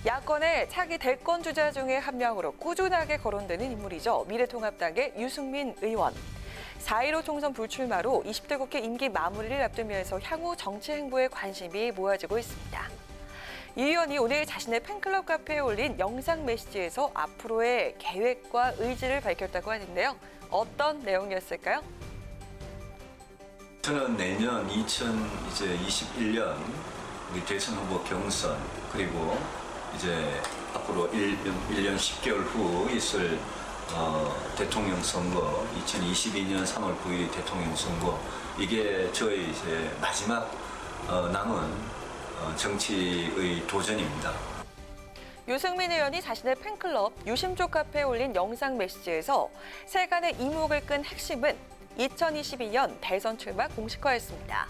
S1: 야권의 차기 대권 주자 중에 한 명으로 꾸준하게 거론되는 인물이죠. 미래통합당의 유승민 의원. 4.15 총선 불출마로 20대 국회 임기 마무리를 앞두면서 향후 정치 행보에 관심이 모아지고 있습니다. 이 의원이 오늘 자신의 팬클럽 카페에 올린 영상 메시지에서 앞으로의 계획과 의지를 밝혔다고 하는데요. 어떤 내용이었을까요?
S15: 저는 내년 2021년 우리 대선 후보 경선 그리고 이제 앞으로 1년 10개월 후 있을 대통령 선거, 2022년 3월 9일이 대통령 선거, 이게 저의 이제 마지막 남은 정치의 도전입니다.
S1: 유승민 의원이 자신의 팬클럽 유심조 카페에 올린 영상 메시지에서 세간의 이목을 끈 핵심은 2022년 대선 출마 공식화였습니다.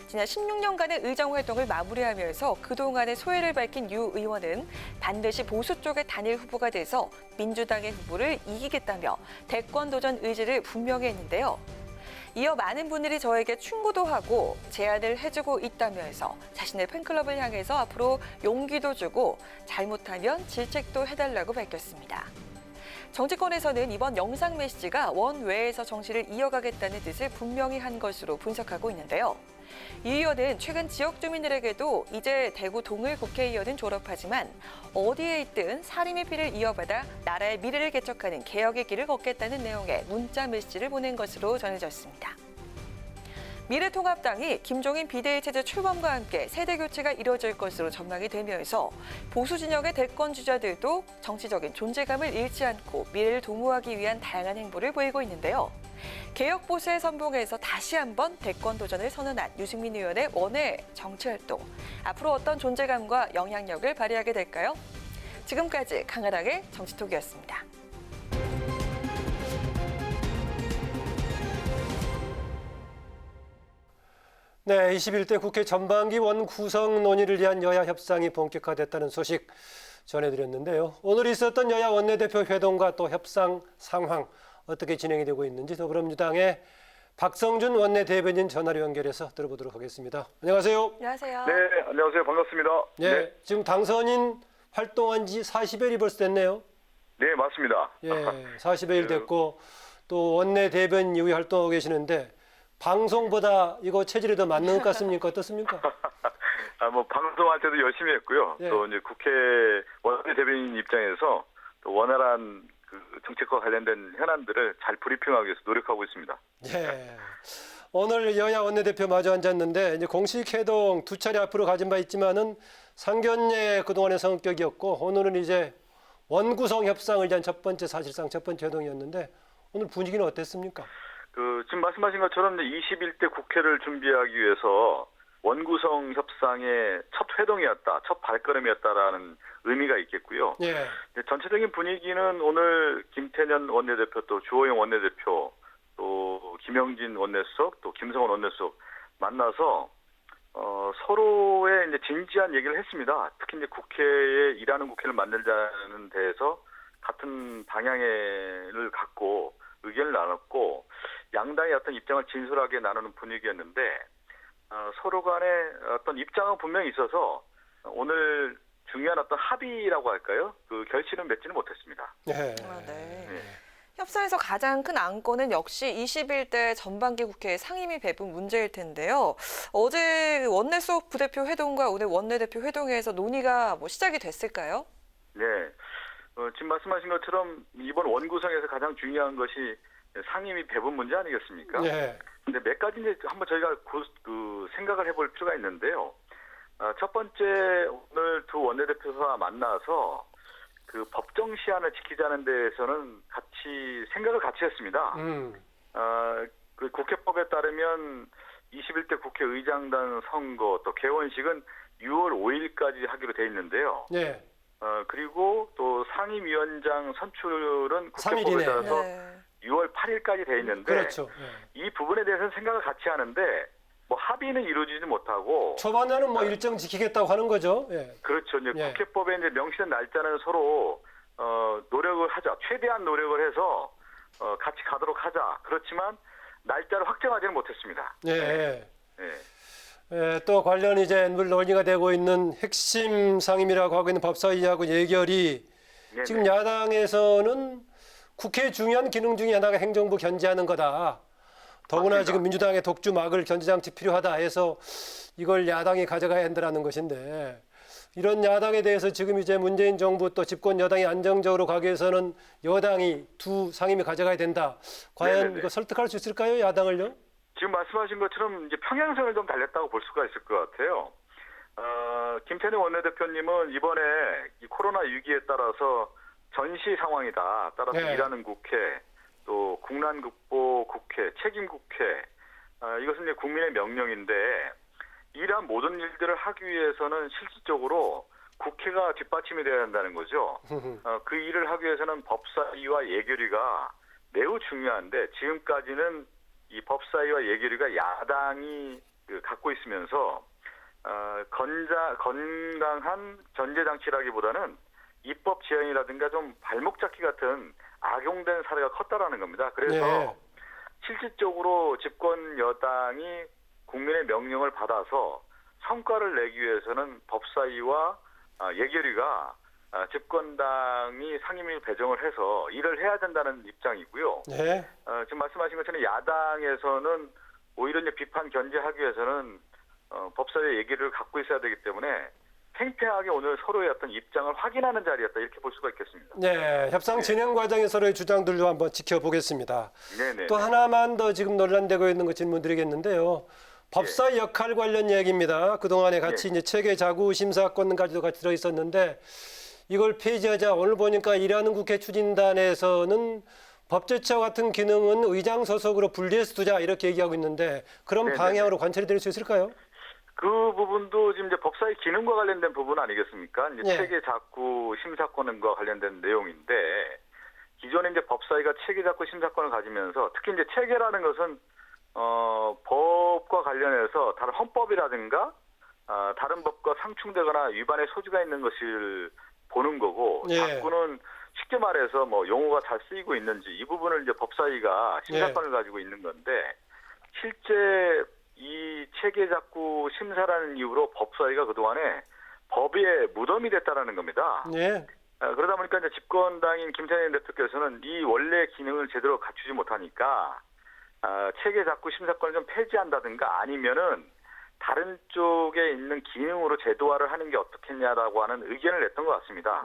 S1: 지난 16년간의 의정 활동을 마무리하면서 그동안의 소회를 밝힌 유 의원은 반드시 보수 쪽의 단일 후보가 돼서 민주당의 후보를 이기겠다며 대권 도전 의지를 분명히 했는데요. 이어 많은 분들이 저에게 충고도 하고 제안을 해주고 있다면서 자신의 팬클럽을 향해서 앞으로 용기도 주고 잘못하면 질책도 해달라고 밝혔습니다. 정치권에서는 이번 영상 메시지가 원외에서 정치를 이어가겠다는 뜻을 분명히 한 것으로 분석하고 있는데요. 이 의원은 최근 지역 주민들에게도 이제 대구 동을 국회의원은 졸업하지만 어디에 있든 살림의 피를 이어받아 나라의 미래를 개척하는 개혁의 길을 걷겠다는 내용의 문자 메시지를 보낸 것으로 전해졌습니다. 미래통합당이 김종인 비대위 체제 출범과 함께 세대 교체가 이뤄질 것으로 전망이 되면서 보수 진영의 대권 주자들도 정치적인 존재감을 잃지 않고 미래를 도모하기 위한 다양한 행보를 보이고 있는데요. 개혁 보수의 선봉에서 다시 한번 대권 도전을 선언한 유승민 의원의 원외 정치활동. 앞으로 어떤 존재감과 영향력을 발휘하게 될까요? 지금까지 강하당의 정치톡이었습니다.
S2: 네, 21대 국회 전반기 원구성 논의를 위한 여야 협상이 본격화됐다는 소식 전해드렸는데요. 오늘 있었던 여야 원내대표 회동과 또 협상 상황 어떻게 진행이 되고 있는지 더불어민주당의 박성준 원내대변인 전화로 연결해서 들어보도록 하겠습니다. 안녕하세요.
S1: 안녕하세요.
S18: 네, 안녕하세요. 반갑습니다.
S2: 네, 지금 당선인 활동한 지 40여일이 벌써 됐네요.
S18: 네, 맞습니다.
S2: 예, 40여일 됐고 또 원내대변인 이후에 활동하고 계시는데 방송보다 이거 체질이 더 맞는 것 같습니까? 어떻습니까?
S18: 방송할 때도 열심히 했고요.
S2: 예.
S18: 또 이제 국회 원내대변인 입장에서 또 원활한 정책과 관련된 현안들을 잘 브리핑하기 위해서 노력하고 있습니다.
S2: 예. 오늘 여야 원내대표 마주 앉았는데 이제 공식 회동 두 차례 앞으로 가진 바 있지만은 상견례 그동안의 성격이었고 오늘은 이제 원구성 협상을 위한 사실상 첫 번째 회동이었는데 오늘 분위기는 어땠습니까?
S18: 지금 말씀하신 것처럼 21대 국회를 준비하기 위해서 원구성 협상의 첫 회동이었다, 첫 발걸음이었다라는 의미가 있겠고요.
S2: 예.
S18: 전체적인 분위기는 오늘 김태년 원내대표 또 주호영 원내대표 또 김영진 원내수석 또 김성원 원내수석 만나서 서로의 이제 진지한 얘기를 했습니다. 특히 이제 국회에 일하는 국회를 만들자는 데에서 같은 방향을 갖고 의견을 나눴고 양당의 어떤 입장을 진솔하게 나누는 분위기였는데 서로 간에 어떤 입장은 분명히 있어서 오늘 중요한 어떤 합의라고 할까요? 그 결실은 맺지는 못했습니다.
S2: 네.
S1: 협상에서 가장 큰 안건은 역시 21대 전반기 국회 상임위 배분 문제일 텐데요. 어제 원내수석 부대표 회동과 오늘 원내대표 회동에서 논의가 시작이 됐을까요?
S18: 네. 지금 말씀하신 것처럼 이번 원구성에서 가장 중요한 것이 상임위 배분 문제 아니겠습니까?
S2: 네.
S18: 근데 몇 가지 이제 한번 저희가 생각을 해볼 필요가 있는데요. 첫 번째 오늘 두 원내대표가 만나서 그 법정 시한을 지키자는 데에서는 생각을 같이 했습니다. 그 국회법에 따르면 21대 국회의장단 선거 또 개원식은 6월 5일까지 하기로 돼 있는데요.
S2: 네.
S18: 그리고 또 상임위원장 선출은 국회법에 따라서 6월 8일까지 돼 있는데
S2: 그렇죠.
S18: 이 부분에 대해서는 생각을 같이 하는데 합의는 이루어지지 못하고
S2: 초반에는 일정 지키겠다고 하는 거죠.
S18: 그렇죠. 이제 국회법에 이제 명시된 날짜는 서로 노력을 하자. 최대한 노력을 해서 같이 가도록 하자. 그렇지만 날짜를 확정하지는 못했습니다.
S2: 네. 또 관련 이제 논의가 되고 있는 핵심 상임이라고 하고 있는 법사위하고 예결이 지금 야당에서는 국회의 중요한 기능 중에 하나가 행정부 견제하는 거다. 더구나 지금 민주당의 독주 막을 견제장치 필요하다 해서 이걸 야당이 가져가야 한다는 것인데 이런 야당에 대해서 지금 이제 문재인 정부 또 집권 여당이 안정적으로 가기 위해서는 여당이 두 상임위 가져가야 된다. 과연 이거 설득할 수 있을까요, 야당을요?
S18: 지금 말씀하신 것처럼 이제 평행선을 좀 달렸다고 볼 수가 있을 것 같아요. 김태년 원내대표님은 이번에 이 코로나 위기에 따라서 전시 상황이다. 따라서 일하는 국회, 또 국난 극복 국회, 책임 국회, 이것은 이제 국민의 명령인데 이러한 모든 일들을 하기 위해서는 실질적으로 국회가 뒷받침이 되어야 한다는 거죠. 그 일을 하기 위해서는 법사위와 예결위가 매우 중요한데 지금까지는 이 법사위와 예결위가 야당이 갖고 있으면서 건강한 전제장치라기보다는 입법 제한이라든가 좀 발목 잡기 같은 악용된 사례가 컸다라는 겁니다. 그래서 실질적으로 집권 여당이 국민의 명령을 받아서 성과를 내기 위해서는 법사위와 예결위가 집권당이 상임위 배정을 해서 일을 해야 된다는 입장이고요. 지금 말씀하신 것처럼 야당에서는 오히려 이제 비판 견제하기 위해서는 법사위 예결위를 갖고 있어야 되기 때문에 팽팽하게 오늘 서로의 어떤 입장을 확인하는 자리였다 이렇게 볼 수가 있겠습니다.
S2: 네, 협상 진행 과정에 서로의 주장들도 한번 지켜보겠습니다.
S18: 네네.
S2: 또 하나만 더 지금 논란되고 있는 거 질문드리겠는데요. 법사위 역할 관련 얘기입니다. 그동안에 같이 이제 체계 자구 심사권까지도 같이 들어 있었는데 이걸 폐지하자. 오늘 보니까 일하는 국회 추진단에서는 법제처 같은 기능은 의장 소속으로 분리해서 두자 이렇게 얘기하고 있는데 그런 방향으로 관찰이 될 수 있을까요?
S18: 그 부분도 지금 이제 법사위 기능과 관련된 부분 아니겠습니까? 이제 체계 작구 심사권과 관련된 내용인데 기존에 이제 법사위가 체계 작구 심사권을 가지면서 특히 이제 체계라는 것은 법과 관련해서 다른 헌법이라든가 다른 법과 상충되거나 위반의 소지가 있는 것을 보는 거고 작구는 쉽게 말해서 용어가 잘 쓰이고 있는지 이 부분을 이제 법사위가 심사권을 가지고 있는 건데 실제 이 체계 작구 심사라는 이유로 법사위가 그동안에 법의 무덤이 됐다라는 겁니다. 그러다 보니까 이제 집권당인 김태년 대표께서는 이 원래 기능을 제대로 갖추지 못하니까 체계 작구 심사권을 좀 폐지한다든가 아니면은 다른 쪽에 있는 기능으로 제도화를 하는 게 어떻겠냐라고 하는 의견을 냈던 것 같습니다.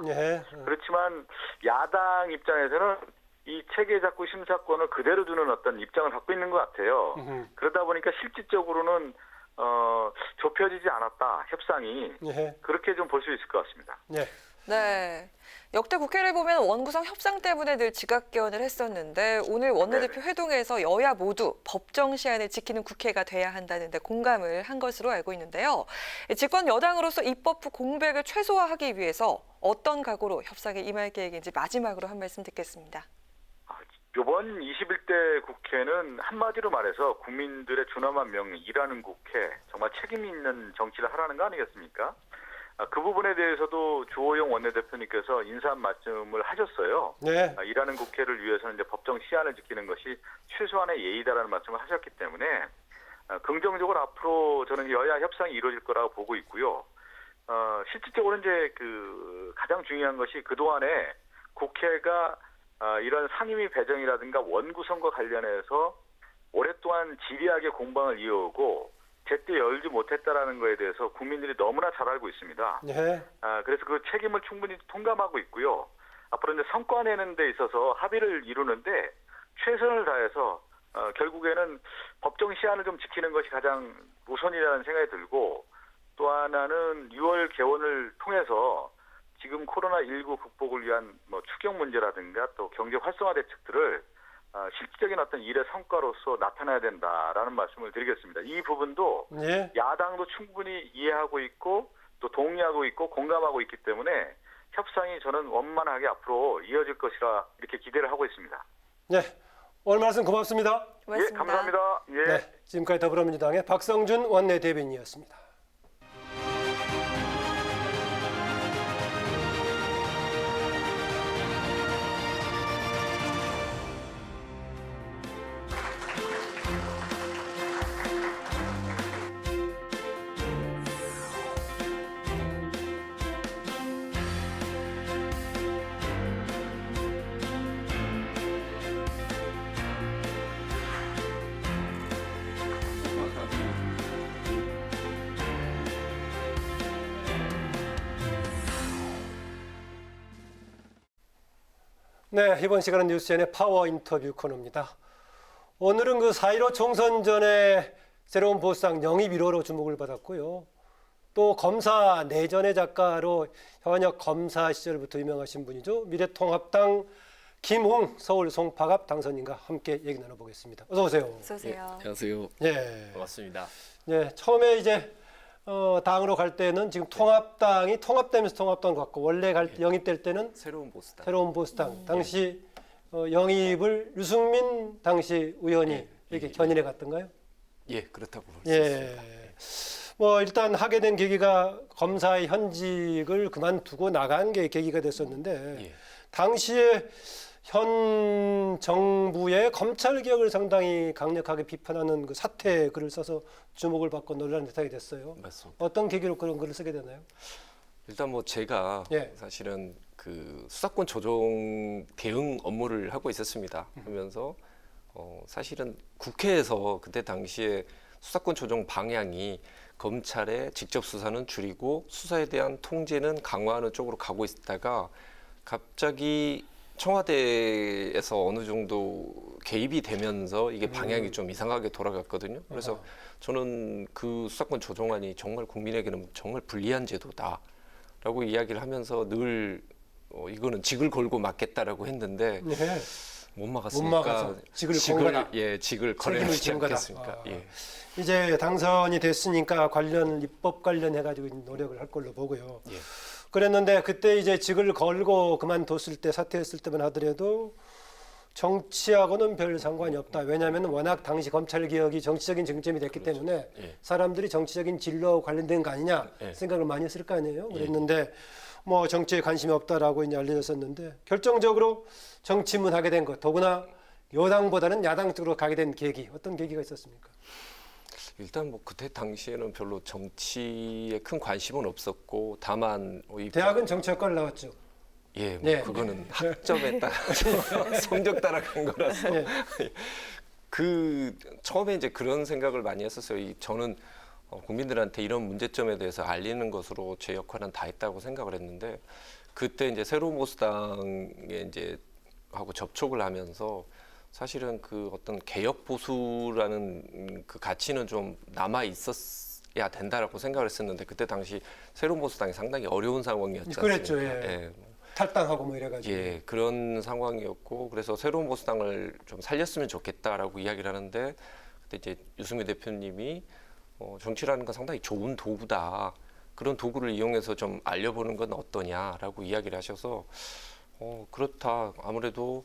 S18: 그렇지만 야당 입장에서는 이 체계 작구 심사권을 그대로 두는 어떤 입장을 갖고 있는 것 같아요. 그러다 보니까 실질적으로는 좁혀지지 않았다 협상이 그렇게 좀 볼 수 있을 것 같습니다.
S1: 네. 역대 국회를 보면 원구성 협상 때문에 늘 지각개헌을 했었는데 오늘 원내대표 회동에서 여야 모두 법정 시한을 지키는 국회가 돼야 한다는 데 공감을 한 것으로 알고 있는데요. 집권 여당으로서 입법부 공백을 최소화하기 위해서 어떤 각오로 협상에 임할 계획인지 마지막으로 한 말씀 듣겠습니다.
S18: 이번 21대 국회는 한마디로 말해서 국민들의 준엄한 명령, 일하는 국회, 정말 책임 있는 정치를 하라는 거 아니겠습니까? 그 부분에 대해서도 주호영 원내대표님께서 인사 말씀을 하셨어요.
S2: 네.
S18: 일하는 국회를 위해서는 이제 법정 시한을 지키는 것이 최소한의 예의다라는 말씀을 하셨기 때문에 긍정적으로 앞으로 저는 여야 협상이 이루어질 거라고 보고 있고요. 실질적으로 이제 그 가장 중요한 것이 그동안에 국회가 이런 상임위 배정이라든가 원구성과 관련해서 오랫동안 지리하게 공방을 이어오고 제때 열지 못했다라는 거에 대해서 국민들이 너무나 잘 알고 있습니다.
S2: 네.
S18: 그래서 그 책임을 충분히 통감하고 있고요. 앞으로 이제 성과 내는 데 있어서 합의를 이루는데 최선을 다해서 결국에는 법정 시한을 좀 지키는 것이 가장 우선이라는 생각이 들고, 또 하나는 6월 개원을 통해서 지금 코로나19 극복을 위한 뭐 추경 문제라든가 또 경제 활성화 대책들을 실질적인 어떤 일의 성과로서 나타나야 된다라는 말씀을 드리겠습니다. 이 부분도
S2: 예.
S18: 야당도 충분히 이해하고 있고 또 동의하고 있고 공감하고 있기 때문에 협상이 저는 원만하게 앞으로 이어질 것이라 이렇게 기대를 하고 있습니다.
S2: 네. 오늘 말씀 고맙습니다.
S18: 예, 감사합니다. 예.
S2: 네. 지금까지 더불어민주당의 박성준 원내대변인이었습니다. 네, 이번 시간은 뉴스엔의 파워 인터뷰 코너입니다. 오늘은 그 4.15 총선 전에 새로운 보수당 영입 1호로 주목을 받았고요. 또 검사 내전의 작가로 현역 검사 시절부터 유명하신 분이죠. 미래통합당 김웅 서울 송파갑 당선인과 함께 얘기 나눠보겠습니다. 어서 오세요.
S1: 어서 오세요.
S19: 안녕하세요.
S2: 예.
S19: 반갑습니다.
S2: 예, 처음에 이제 당으로 갈 때는 지금 통합당이 통합되면서 통합당 갖고 원래 영입될 때는
S19: 새로운 보수당.
S2: 새로운 보수당. 당시 영입을 유승민 당시 의원이 이렇게 견인해 갔던가요?
S19: 예, 그렇다고 볼 수
S2: 예.
S19: 있습니다.
S2: 뭐 일단 하게 된 계기가 검사의 현직을 그만두고 나간 게 계기가 됐었는데 당시에 현 정부의 검찰 개혁을 상당히 강력하게 비판하는 그 사태 글을 써서 주목을 받고 논란이 대상이 됐어요.
S19: 맞습니다.
S2: 어떤 계기로 그런 글을 쓰게 되나요?
S19: 일단 뭐 제가 사실은 그 수사권 조정 대응 업무를 하고 있었습니다. 그러면서 사실은 국회에서 그때 당시에 수사권 조정 방향이 검찰의 직접 수사는 줄이고 수사에 대한 통제는 강화하는 쪽으로 가고 있다가 갑자기 청와대에서 어느 정도 개입이 되면서 이게 방향이 좀 이상하게 돌아갔거든요. 그래서 저는 그 수사권 조정안이 정말 국민에게는 정말 불리한 제도다라고 이야기를 하면서 늘 이거는 직을 걸고 막겠다라고 했는데 못 막았으니까 직을 걸어야지 않겠습니까?
S2: 이제 당선이 됐으니까 입법 관련해가지고 노력을 할 걸로 보고요. 그랬는데 그때 이제 직을 걸고 그만뒀을 때 사퇴했을 때만 하더라도 정치하고는 별 상관이 없다. 왜냐하면 워낙 당시 검찰 개혁이 정치적인 쟁점이 됐기 때문에 사람들이 정치적인 진로와 관련된 거 아니냐 생각을 많이 했을 거 아니에요. 그랬는데 뭐 정치에 관심이 없다라고 이제 알려졌었는데 결정적으로 정치문 하게 된 것, 더구나 여당보다는 야당 쪽으로 가게 된 계기, 어떤 계기가 있었습니까?
S19: 일단 뭐 그때 당시에는 별로 정치에 큰 관심은 없었고 다만
S2: 대학은 정치학과를 나왔죠.
S19: 예, 뭐 그거는 학점에 따라서 성적 따라간 거라서 그 처음에 이제 그런 생각을 많이 했었어요. 저는 국민들한테 이런 문제점에 대해서 알리는 것으로 제 역할은 다 했다고 생각을 했는데 그때 이제 새로운 보수당에 이제 하고 접촉을 하면서 사실은 그 어떤 개혁 보수라는 그 가치는 좀 남아 있었어야 된다라고 생각을 했었는데 그때 당시 새로운 보수당이 상당히 어려운 상황이었지 않습니까?
S2: 그랬죠. 탈당하고 뭐 이래가지고.
S19: 그런 상황이었고 그래서 새로운 보수당을 좀 살렸으면 좋겠다라고 이야기를 하는데 그때 이제 유승민 대표님이 정치라는 건 상당히 좋은 도구다. 그런 도구를 이용해서 좀 알려보는 건 어떠냐라고 이야기를 하셔서 그렇다. 아무래도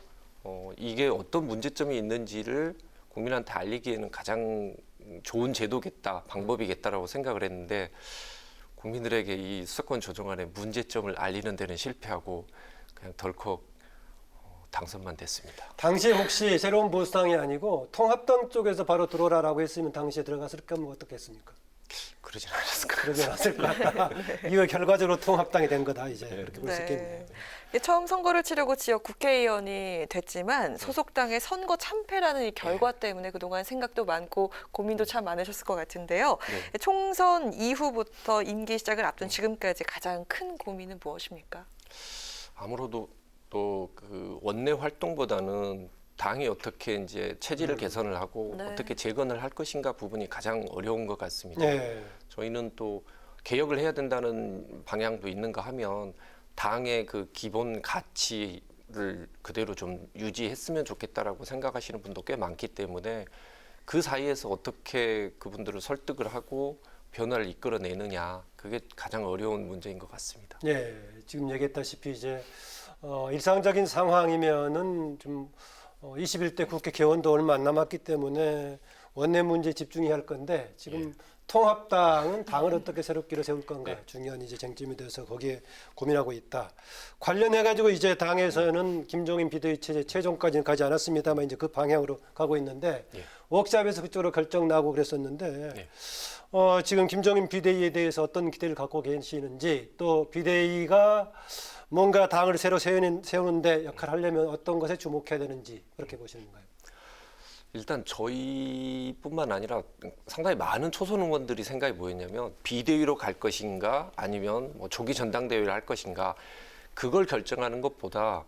S19: 이게 어떤 문제점이 있는지를 국민한테 알리기에는 가장 좋은 제도겠다, 방법이겠다라고 생각을 했는데 국민들에게 이 수사권 조정안의 문제점을 알리는 데는 실패하고 그냥 덜컥 당선만 됐습니다.
S2: 당시에 혹시 새로운 보수당이 아니고 통합당 쪽에서 바로 들어오라라고 했으면 당시에 들어갔을 거면 어떻겠습니까?
S19: 그러진 않았을 것
S2: 그러진 않았을 것 같다. 이거 결과적으로 통합당이 된 거다 이제 이렇게 볼 수
S1: 네.
S2: 있겠네요.
S1: 처음 선거를 치르고 지역 국회의원이 됐지만 소속당의 선거 참패라는 이 결과 때문에 그동안 생각도 많고 고민도 참 많으셨을 것 같은데요. 총선 이후부터 임기 시작을 앞둔 지금까지 가장 큰 고민은 무엇입니까?
S19: 아무래도 또 그 원내 활동보다는 당이 어떻게 이제 체질을 개선을 하고 어떻게 재건을 할 것인가 부분이 가장 어려운 것 같습니다. 저희는 또 개혁을 해야 된다는 방향도 있는가 하면 당의 그 기본 가치를 그대로 좀 유지했으면 좋겠다라고 생각하시는 분도 꽤 많기 때문에 그 사이에서 어떻게 그분들을 설득을 하고 변화를 이끌어내느냐, 그게 가장 어려운 문제인 것 같습니다.
S2: 네, 지금 얘기했다시피 이제 일상적인 상황이면은 좀 21대 국회 개원도 얼마 안 남았기 때문에 원내 문제에 집중해야 할 건데 지금 통합당은 당을 어떻게 새롭게 세울 건가 중요한 이제 쟁점이 돼서 거기에 고민하고 있다. 관련해 가지고 이제 당에서는 김종인 비대위 체제 최종까지는 가지 않았습니다만 이제 그 방향으로 가고 있는데 워크숍에서 그쪽으로 결정 나고 그랬었는데 지금 김종인 비대위에 대해서 어떤 기대를 갖고 계시는지 또 비대위가 뭔가 당을 새로 세우는데 역할을 하려면 어떤 것에 주목해야 되는지 그렇게 보시는가요?
S19: 일단 저희뿐만 아니라 상당히 많은 초선 의원들이 생각이 뭐였냐면 비대위로 갈 것인가 아니면 뭐 조기 전당대회를 할 것인가 그걸 결정하는 것보다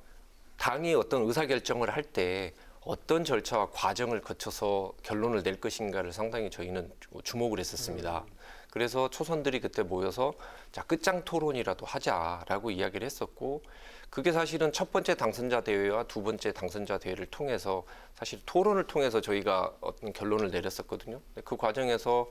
S19: 당이 어떤 의사결정을 할 때 어떤 절차와 과정을 거쳐서 결론을 낼 것인가를 상당히 저희는 주목을 했었습니다. 그래서 초선들이 그때 모여서 자, 끝장 토론이라도 하자라고 이야기를 했었고 그게 사실은 첫 번째 당선자 대회와 두 번째 당선자 대회를 통해서 사실 토론을 통해서 저희가 어떤 결론을 내렸었거든요. 그 과정에서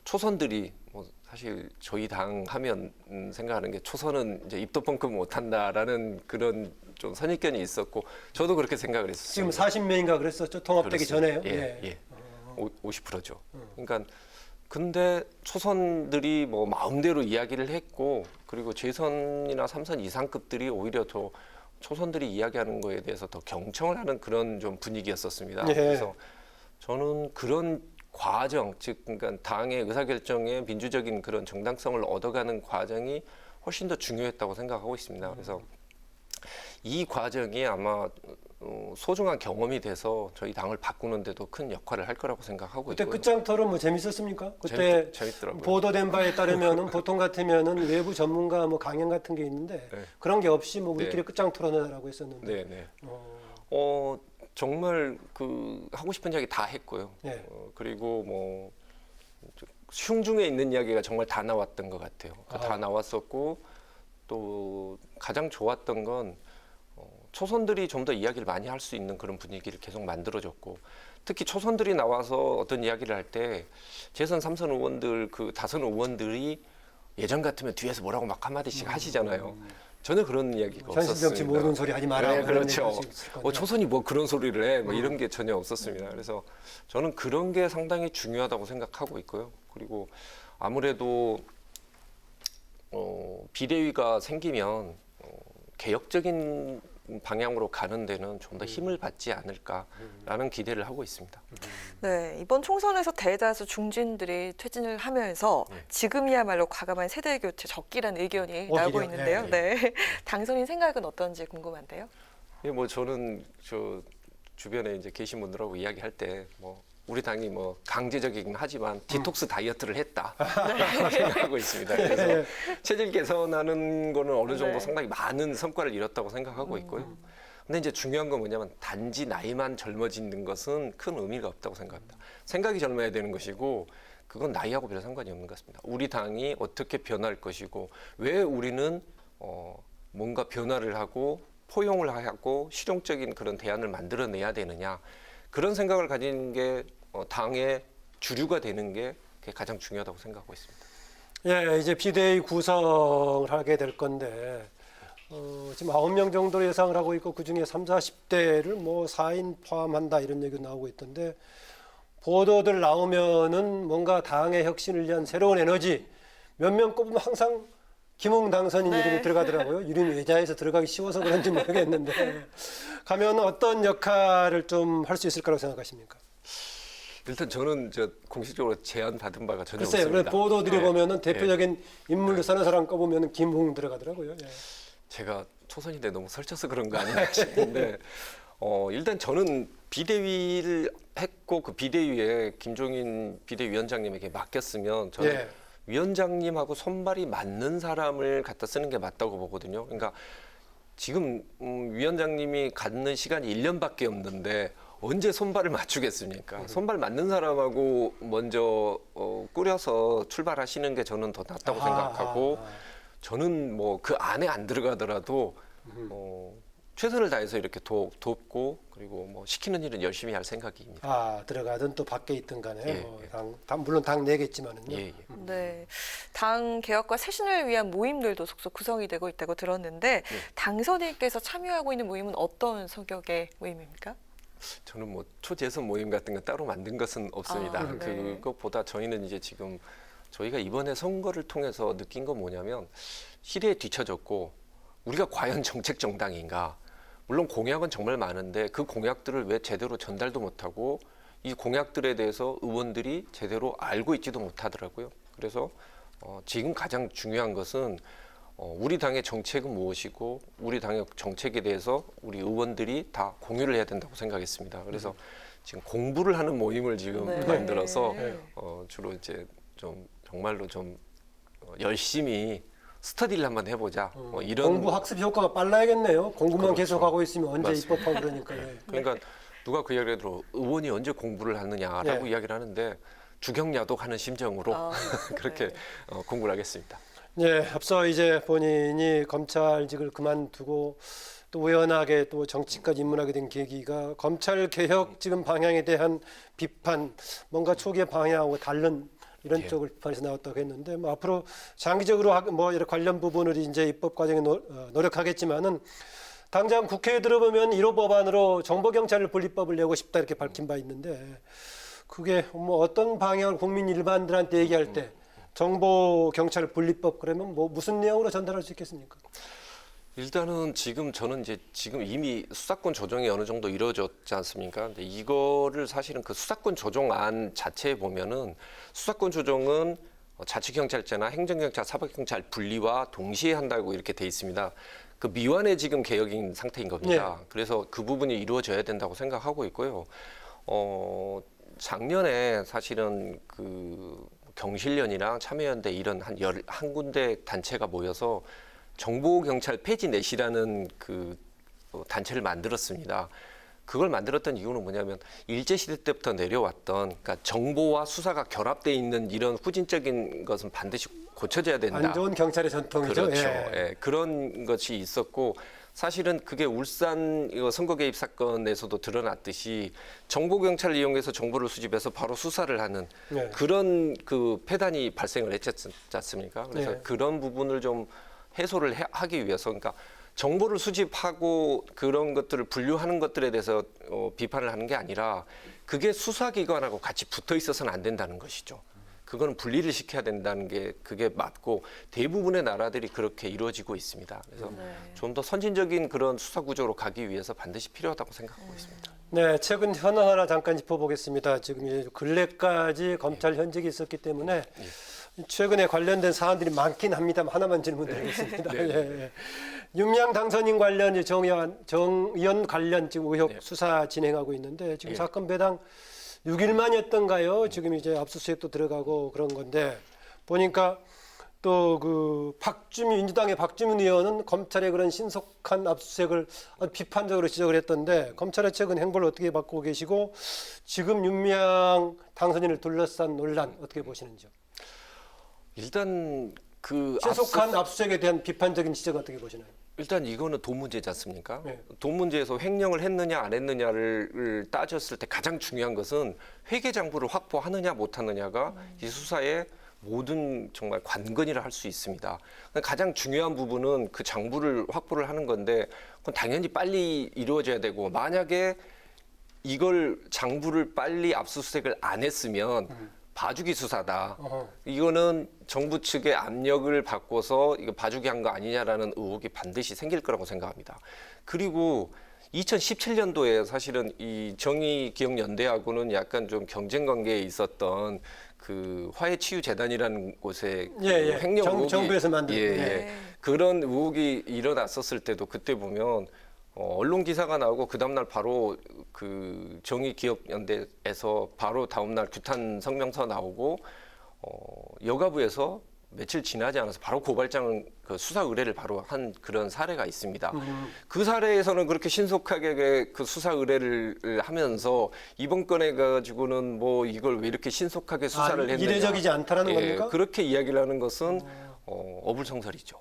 S19: 초선들이 뭐 사실 저희 당 하면 생각하는 게 초선은 이제 입도 뻥끗 못한다라는 그런 좀 선입견이 있었고 저도 그렇게 생각을 했었어요.
S2: 지금 40명인가 그랬었죠? 통합되기 전에요?
S19: 예. 50%죠. 그러니까 근데 초선들이 뭐 마음대로 이야기를 했고 그리고 재선이나 3선 이상급들이 오히려 더 초선들이 이야기하는 거에 대해서 더 경청을 하는 그런 좀 분위기였었습니다. 그래서 저는 그런 과정, 즉 그러니까 당의 의사결정에 민주적인 그런 정당성을 얻어가는 과정이 훨씬 더 중요했다고 생각하고 있습니다. 그래서 이 과정이 아마 소중한 경험이 돼서 저희 당을 바꾸는데도 큰 역할을 할 거라고 생각하고
S2: 그때
S19: 있고요.
S2: 끝장 토론 뭐 재밌었습니까? 그때
S19: 재밌더라고요.
S2: 보도된 바에 따르면은 보통 같으면은 외부 전문가 뭐 강연 같은 게 있는데 그런 게 없이 뭐 우리끼리 끝장 토론하라고 했었는데.
S19: 정말 그 하고 싶은 이야기 다 했고요. 그리고 뭐 흉중에 있는 이야기가 정말 다 나왔던 것 같아요. 다 나왔었고 또 가장 좋았던 건 초선들이 좀 더 이야기를 많이 할 수 있는 그런 분위기를 계속 만들어줬고 특히 초선들이 나와서 어떤 이야기를 할 때 재선 3선 의원들 그 다선 의원들이 예전 같으면 뒤에서 뭐라고 막 한마디씩 하시잖아요. 전혀 그런 이야기가 없었습니다.
S2: 현실 정치 모르는 소리 하지 마라.
S19: 네, 그렇죠. 초선이 뭐 그런 소리를 해. 뭐 이런 게 전혀 없었습니다. 그래서 저는 그런 게 상당히 중요하다고 생각하고 있고요. 그리고 아무래도 비대위가 생기면 개혁적인 방향으로 가는 데는 좀 더 힘을 받지 않을까라는 기대를 하고 있습니다.
S1: 네, 이번 총선에서 대다수 중진들이 퇴진을 하면서 지금이야말로 과감한 세대 교체 적기라는 의견이 나오고 있는데요. 당선인 생각은 어떤지 궁금한데요.
S19: 뭐 저는 저 주변에 이제 계신 분들하고 이야기할 때 뭐 우리 당이 뭐 강제적이긴 하지만 디톡스 다이어트를 했다 생각하고 있습니다. 그래서 체질 개선하는 거는 어느 정도 상당히 많은 성과를 이뤘다고 생각하고 있고요. 근데 이제 중요한 건 뭐냐면 단지 나이만 젊어지는 것은 큰 의미가 없다고 생각합니다. 생각이 젊어야 되는 것이고 그건 나이하고 별 상관이 없는 것 같습니다. 우리 당이 어떻게 변할 것이고 왜 우리는 뭔가 변화를 하고 포용을 하고 실용적인 그런 대안을 만들어내야 되느냐 그런 생각을 가진 게 당의 주류가 되는 게 가장 중요하다고 생각하고 있습니다.
S2: 예, 이제 비대위 구성을 하게 될 건데 지금 9명 정도 예상을 하고 있고 그중에 30, 40대를 뭐 4인 포함한다 이런 얘기가 나오고 있던데 보도들 나오면은 뭔가 당의 혁신을 위한 새로운 에너지 몇 명 꼽으면 항상 김웅 당선인 이름이 들어가더라고요. 이름이 외자에서 들어가기 쉬워서 그런지 모르겠는데 가면 어떤 역할을 좀 할 수 있을 거라고 생각하십니까?
S19: 일단 저는 공식적으로 제안 받은 바가 전혀
S2: 글쎄요.
S19: 없습니다.
S2: 보도들이 보면은 대표적인 인물로 서너 사람 꼽으면 김웅 들어가더라고요. 예.
S19: 제가 초선인데 너무 설쳐서 그런 거 아닌가 싶은데 일단 저는 비대위를 했고 그 비대위에 김종인 비대위원장님에게 맡겼으면 저는 위원장님하고 손발이 맞는 사람을 갖다 쓰는 게 맞다고 보거든요. 그러니까 지금 위원장님이 갖는 시간이 1년밖에 없는데 언제 손발을 맞추겠습니까? 손발 맞는 사람하고 먼저 꾸려서 출발하시는 게 저는 더 낫다고 생각하고 저는 뭐 그 안에 안 들어가더라도 최선을 다해서 이렇게 돕고 그리고 뭐 시키는 일은 열심히 할 생각입니다.
S2: 들어가든 또 밖에 있든 간에 물론 당 내겠지만은요.
S1: 네, 당 개혁과 쇄신을 위한 모임들도 속속 구성이 되고 있다고 들었는데 당선인께서 참여하고 있는 모임은 어떤 성격의 모임입니까?
S19: 저는 뭐 초재선 모임 같은 거 따로 만든 것은 없습니다. 그것보다 저희는 이제 지금 저희가 이번에 선거를 통해서 느낀 건 뭐냐면 시대에 뒤처졌고 우리가 과연 정책 정당인가? 물론 공약은 정말 많은데 그 공약들을 왜 제대로 전달도 못하고 이 공약들에 대해서 의원들이 제대로 알고 있지도 못하더라고요. 그래서 지금 가장 중요한 것은 우리 당의 정책은 무엇이고 우리 당의 정책에 대해서 우리 의원들이 다 공유를 해야 된다고 생각했습니다. 그래서 지금 공부를 하는 모임을 지금 만들어서 주로 이제 좀 정말로 좀 열심히 스터디를 한번 해보자. 이런
S2: 공부 학습 효과가 빨라야겠네요. 공부만 계속하고 있으면 언제 입법하고 그러니까.
S19: 그러니까 누가 그 이야기를 들어 의원이 언제 공부를 하느냐라고 이야기를 하는데 주경야독하는 심정으로 그렇게 공부를 하겠습니다.
S2: 네, 앞서 이제 본인이 검찰직을 그만두고 또 우연하게 또 정치까지 입문하게 된 계기가 검찰 개혁 지금 방향에 대한 비판, 뭔가 초기의 방향하고 다른 이런 쪽을 비판해서 나왔다고 했는데 뭐 앞으로 장기적으로 뭐 이런 관련 부분을 이제 입법 과정에 노력하겠지만은 당장 국회에 들어보면 1호 법안으로 정보경찰을 분리법을 내고 싶다 이렇게 밝힌 바 있는데 그게 뭐 어떤 방향을 국민 일반들한테 얘기할 때 정보경찰 분리법 그러면 뭐 무슨 내용으로 전달할 수 있겠습니까?
S19: 일단은 저는 이제 지금 이미 수사권 조정이 어느 정도 이루어졌지 않습니까? 근데 이거를 사실은 그 수사권 조정안 자체에 보면은 수사권 조정은 자치경찰제나 행정경찰, 사법경찰 분리와 동시에 한다고 이렇게 돼 있습니다. 그 미완의 지금 개혁인 상태인 겁니다. 그래서 그 부분이 이루어져야 된다고 생각하고 있고요. 작년에 사실은 그 경실련이랑 참여연대 이런 한 11군데 단체가 모여서 정보경찰 폐지 넷이라는 그 단체를 만들었습니다. 그걸 만들었던 이유는 뭐냐면 일제시대 때부터 내려왔던 그러니까 정보와 수사가 결합되어 있는 이런 후진적인 것은 반드시 고쳐져야 된다.
S2: 안 좋은 경찰의 전통이죠.
S19: 그렇죠. 그런 것이 있었고 사실은 그게 울산 선거 개입 사건에서도 드러났듯이 정보경찰을 이용해서 정보를 수집해서 바로 수사를 하는 그런 그 폐단이 발생을 했지 않습니까? 그래서 그런 부분을 좀 해소를 하기 위해서 그러니까 정보를 수집하고 그런 것들을 분류하는 것들에 대해서 비판을 하는 게 아니라 그게 수사기관하고 같이 붙어 있어서는 안 된다는 것이죠. 그거는 분리를 시켜야 된다는 게 그게 맞고 대부분의 나라들이 그렇게 이루어지고 있습니다. 그래서 좀 더 선진적인 그런 수사 구조로 가기 위해서 반드시 필요하다고 생각하고 있습니다.
S2: 네, 최근 현안 하나 잠깐 짚어보겠습니다. 지금 근래까지 검찰 현직이 있었기 때문에 최근에 관련된 사안들이 많긴 합니다만 하나만 질문드리겠습니다. 윤미향 당선인 관련 정의원 관련 지금 의혹 수사 진행하고 있는데 지금 사건 배당 6일 만이었던가요? 지금 이제 압수수색도 들어가고 그런 건데 보니까 또 그 민주당의 박주민 의원은 검찰의 그런 신속한 압수수색을 아주 비판적으로 지적을 했던데 검찰의 최근 행보를 어떻게 받고 계시고 지금 윤미향 당선인을 둘러싼 논란 어떻게 보시는지요?
S19: 일단 그
S2: 신속한 압수수색에 대한 비판적인 지적 어떻게 보시나요?
S19: 일단 이거는 돈 문제지 않습니까? 돈 문제에서 횡령을 했느냐 안 했느냐를 따졌을 때 가장 중요한 것은 회계 장부를 확보하느냐 못하느냐가 이 수사의 모든 정말 관건이라 할 수 있습니다. 가장 중요한 부분은 그 장부를 확보를 하는 건데 그건 당연히 빨리 이루어져야 되고 만약에 이걸 장부를 빨리 압수수색을 안 했으면 봐주기 수사다. 이거는 정부 측의 압력을 받고서 이거 봐주기 한 거 아니냐라는 의혹이 반드시 생길 거라고 생각합니다. 그리고 2017년도에 사실은 이 정의기억연대하고는 약간 좀 경쟁 관계에 있었던 그 화해치유재단이라는 곳에 그 횡령 의혹이
S2: 정부에서 만든
S19: 그런 의혹이 일어났었을 때도 그때 보면 언론 기사가 나오고 그 다음날 바로 그 정의기억연대에서 바로 다음날 규탄 성명서 나오고 여가부에서 며칠 지나지 않아서 바로 고발장 그 수사 의뢰를 바로 한 그런 사례가 있습니다. 그 사례에서는 그렇게 신속하게 그 수사 의뢰를 하면서 이번 건에 가지고는 뭐 이걸 왜 이렇게 신속하게 수사를 했느냐.
S2: 이례적이지 않다라는 겁니까?
S19: 그렇게 이야기를 하는 것은 어불성설이죠.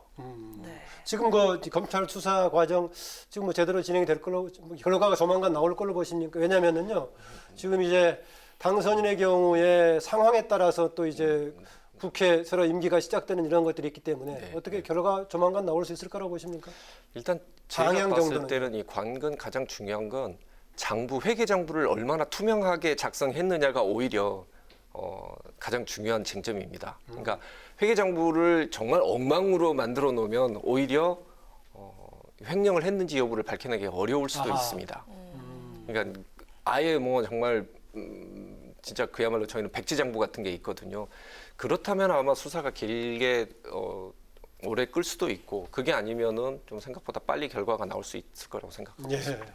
S2: 지금 그 검찰 수사 과정 지금 뭐 제대로 진행이 될 걸로 결과가 조만간 나올 걸로 보십니까? 왜냐면은요 지금 이제 당선인의 경우에 상황에 따라서 또 이제 국회 새로 임기가 시작되는 이런 것들이 있기 때문에 어떻게 결과 조만간 나올 수 있을 거라고 보십니까?
S19: 일단 제가 봤을 때는 이 관건 가장 중요한 건 장부 회계장부를 얼마나 투명하게 작성했느냐가 오히려 가장 중요한 쟁점입니다. 그러니까 회계장부를 정말 엉망으로 만들어 놓으면 오히려 횡령을 했는지 여부를 밝혀내기 어려울 수도 있습니다. 그러니까 아예 뭐 정말 진짜 그야말로 저희는 백지장부 같은 게 있거든요. 그렇다면 아마 수사가 길게 오래 끌 수도 있고 그게 아니면은 좀 생각보다 빨리 결과가 나올 수 있을 거라고 생각합니다.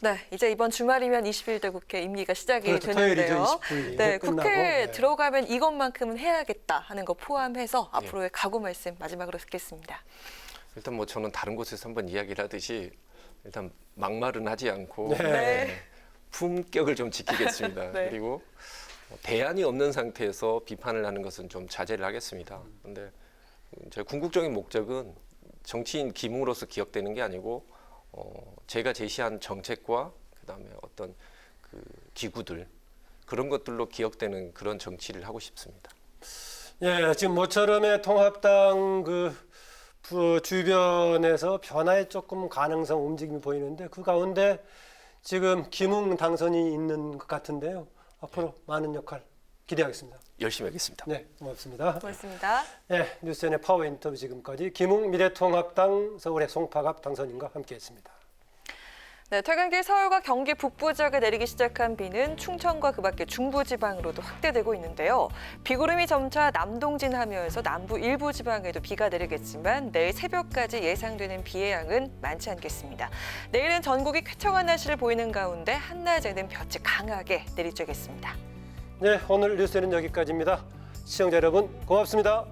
S1: 네, 이제 이번 주말이면 21대 국회 임기가 시작이 되는데요. 네, 국회에 들어가면 이것만큼은 해야겠다 하는 거 포함해서 앞으로의 각오 말씀 마지막으로 듣겠습니다.
S19: 일단 뭐 저는 다른 곳에서 한번 이야기를 하듯이 일단 막말은 하지 않고 품격을 좀 지키겠습니다. 그리고 대안이 없는 상태에서 비판을 하는 것은 좀 자제를 하겠습니다. 그런데 제 궁극적인 목적은 정치인 김웅으로서 기억되는 게 아니고 제가 제시한 정책과 그다음에 어떤 그 기구들 그런 것들로 기억되는 그런 정치를 하고 싶습니다.
S2: 예, 지금 모처럼의 통합당 그 주변에서 변화에 조금 가능성 움직임이 보이는데 그 가운데 지금 김웅 당선이 있는 것 같은데요. 앞으로 많은 역할 기대하겠습니다.
S19: 열심히 하겠습니다.
S2: 네, 고맙습니다.
S1: 고맙습니다.
S2: 네, 뉴스엔의 파워 인터뷰 지금까지 김웅 미래통합당 서울의 송파갑 당선인과 함께했습니다.
S1: 네, 퇴근길 서울과 경기 북부 지역에 내리기 시작한 비는 충청과 그 밖에 중부지방으로도 확대되고 있는데요. 비구름이 점차 남동진하면서 남부 일부 지방에도 비가 내리겠지만 내일 새벽까지 예상되는 비의 양은 많지 않겠습니다. 내일은 전국이 쾌청한 날씨를 보이는 가운데 한낮에는 볕이 강하게 내리쬐겠습니다.
S2: 네, 오늘 뉴스는 여기까지입니다. 시청자 여러분 고맙습니다.